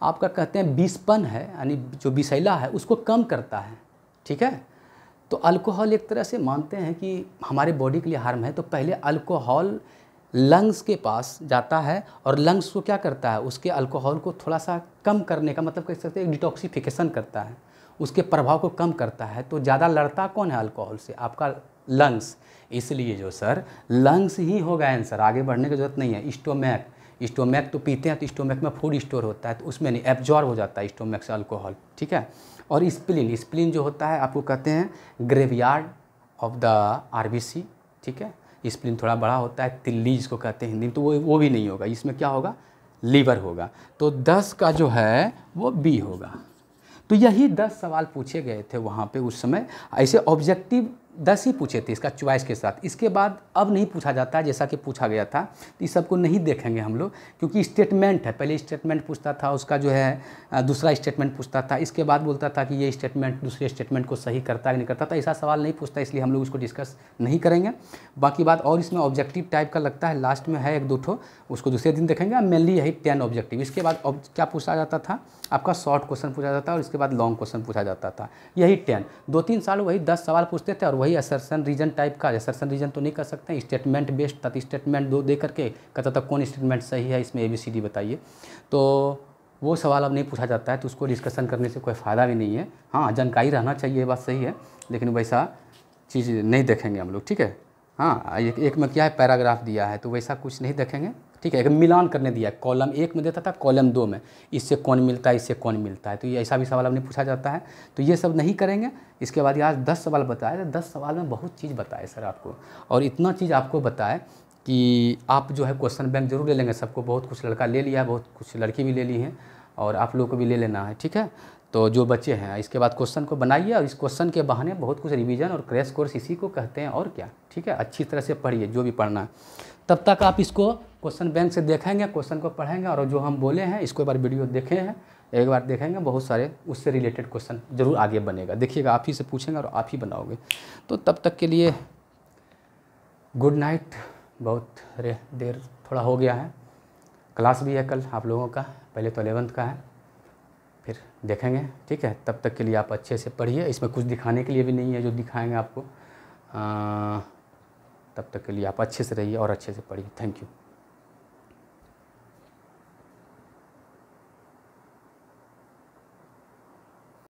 आपका कहते हैं विषपन है, यानी जो विषैला है, उसको कम करता है, ठीक है। तो अल्कोहल एक तरह से मानते हैं कि हमारे बॉडी के लिए हार्म है, तो पहले अल्कोहल लंग्स के पास जाता है और लंग्स को क्या करता है, उसके अल्कोहल को थोड़ा सा कम करने का मतलब कह सकते हैं डिटॉक्सिफिकेशन करता है, उसके प्रभाव को कम करता है। तो ज़्यादा लड़ता कौन है अल्कोहल से, आपका लंग्स। इसलिए जो सर लंग्स ही होगा आंसर, आगे बढ़ने की जरूरत नहीं है। स्टोमैक, स्टोमैक तो पीते हैं तो स्टोमैक में फूड स्टोर होता है, तो उसमें नहीं, एब्जॉर्ब हो जाता है स्टोमैक से अल्कोहल, ठीक है। और स्प्लीन, स्प्लीन जो होता है आपको कहते हैं ग्रेवयार्ड ऑफ द आरबीसी, ठीक है। स्प्लीन थोड़ा बड़ा होता है, तिल्ली जिसको कहते हैं हिंदी में, तो वो भी नहीं होगा। इसमें क्या होगा, लीवर होगा। तो 10 का जो है वो बी होगा। तो यही 10 सवाल पूछे गए थे वहाँ पे उस समय, ऐसे ऑब्जेक्टिव 10 ही पूछे थे इसका चॉइस के साथ। इसके बाद अब नहीं पूछा जाता है जैसा कि पूछा गया था, तो इस सबको नहीं देखेंगे हम लोग, क्योंकि स्टेटमेंट है। पहले स्टेटमेंट पूछता था, उसका जो है दूसरा स्टेटमेंट पूछता था, इसके बाद बोलता था कि ये स्टेटमेंट दूसरे स्टेटमेंट को सही करता है कि नहीं करता था। ऐसा सवाल नहीं पूछता, इसलिए हम लोग उसको डिस्कस नहीं करेंगे। बाकी बात और इसमें ऑब्जेक्टिव टाइप का लगता है, लास्ट में है 1-2 ठो, उसको दूसरे दिन देखेंगे। मेनली यही 10 ऑब्जेक्टिव। इसके बाद क्या पूछा जाता था आपका, शॉर्ट क्वेश्चन पूछा जाता था, और इसके बाद लॉन्ग क्वेश्चन पूछा जाता था। यही 10, 2-3 साल वही 10 सवाल पूछते थे, और वही असर्शन रीजन टाइप का। असर्शन रीजन तो नहीं कर सकते, स्टेटमेंट बेस्ड था, स्टेटमेंट 2 दे करके कहता था कौन स्टेटमेंट सही है, इसमें ABCD बताइए। तो वो सवाल अब नहीं पूछा जाता है, तो उसको डिस्कशन करने से कोई फ़ायदा भी नहीं है। हाँ, जानकारी रहना चाहिए, ये बात सही है, लेकिन वैसा चीज़ नहीं देखेंगे हम लोग, ठीक है। हाँ, एक में क्या है, पैराग्राफ दिया है तो वैसा कुछ नहीं देखेंगे, ठीक है। एक मिलान करने दिया है, कॉलम 1 में देता था, कॉलम 2 में इससे कौन मिलता है, इससे कौन मिलता है, तो ये ऐसा भी सवाल हमने पूछा जाता है, तो ये सब नहीं करेंगे। इसके बाद आज 10 सवाल बताए, तो 10 सवाल में बहुत चीज़ बताए सर आपको, और इतना चीज़ आपको बताए कि आप जो है क्वेश्चन बैंक जरूर ले लेंगे। सबको बहुत कुछ लड़का ले लिया है, बहुत कुछ लड़की भी ले ली हैं, और आप लोग को भी ले लेना है, ठीक है। तो जो बच्चे हैं इसके बाद क्वेश्चन को बनाइए, और इस क्वेश्चन के बहाने बहुत कुछ रिवीजन और क्रैश कोर्स इसी को कहते हैं, और क्या, ठीक है। अच्छी तरह से पढ़िए जो भी पढ़ना है, तब तक आप इसको क्वेश्चन बैंक से देखेंगे, क्वेश्चन को पढ़ेंगे, और जो हम बोले हैं इसको एक बार वीडियो देखे हैं, एक बार देखेंगे, बहुत सारे उससे रिलेटेड क्वेश्चन जरूर आगे बनेगा। देखिएगा, आप ही से पूछेंगे और आप ही बनाओगे। तो तब तक के लिए गुड नाइट। बहुत देर थोड़ा हो गया है, क्लास भी है कल आप लोगों का, पहले तो 11th का है, फिर देखेंगे, ठीक है। तब तक के लिए आप अच्छे से पढ़िए, इसमें कुछ दिखाने के लिए भी नहीं है जो दिखाएंगे आपको। तब तक के लिए आप अच्छे से रहिए और अच्छे से पढ़िए। Thank you.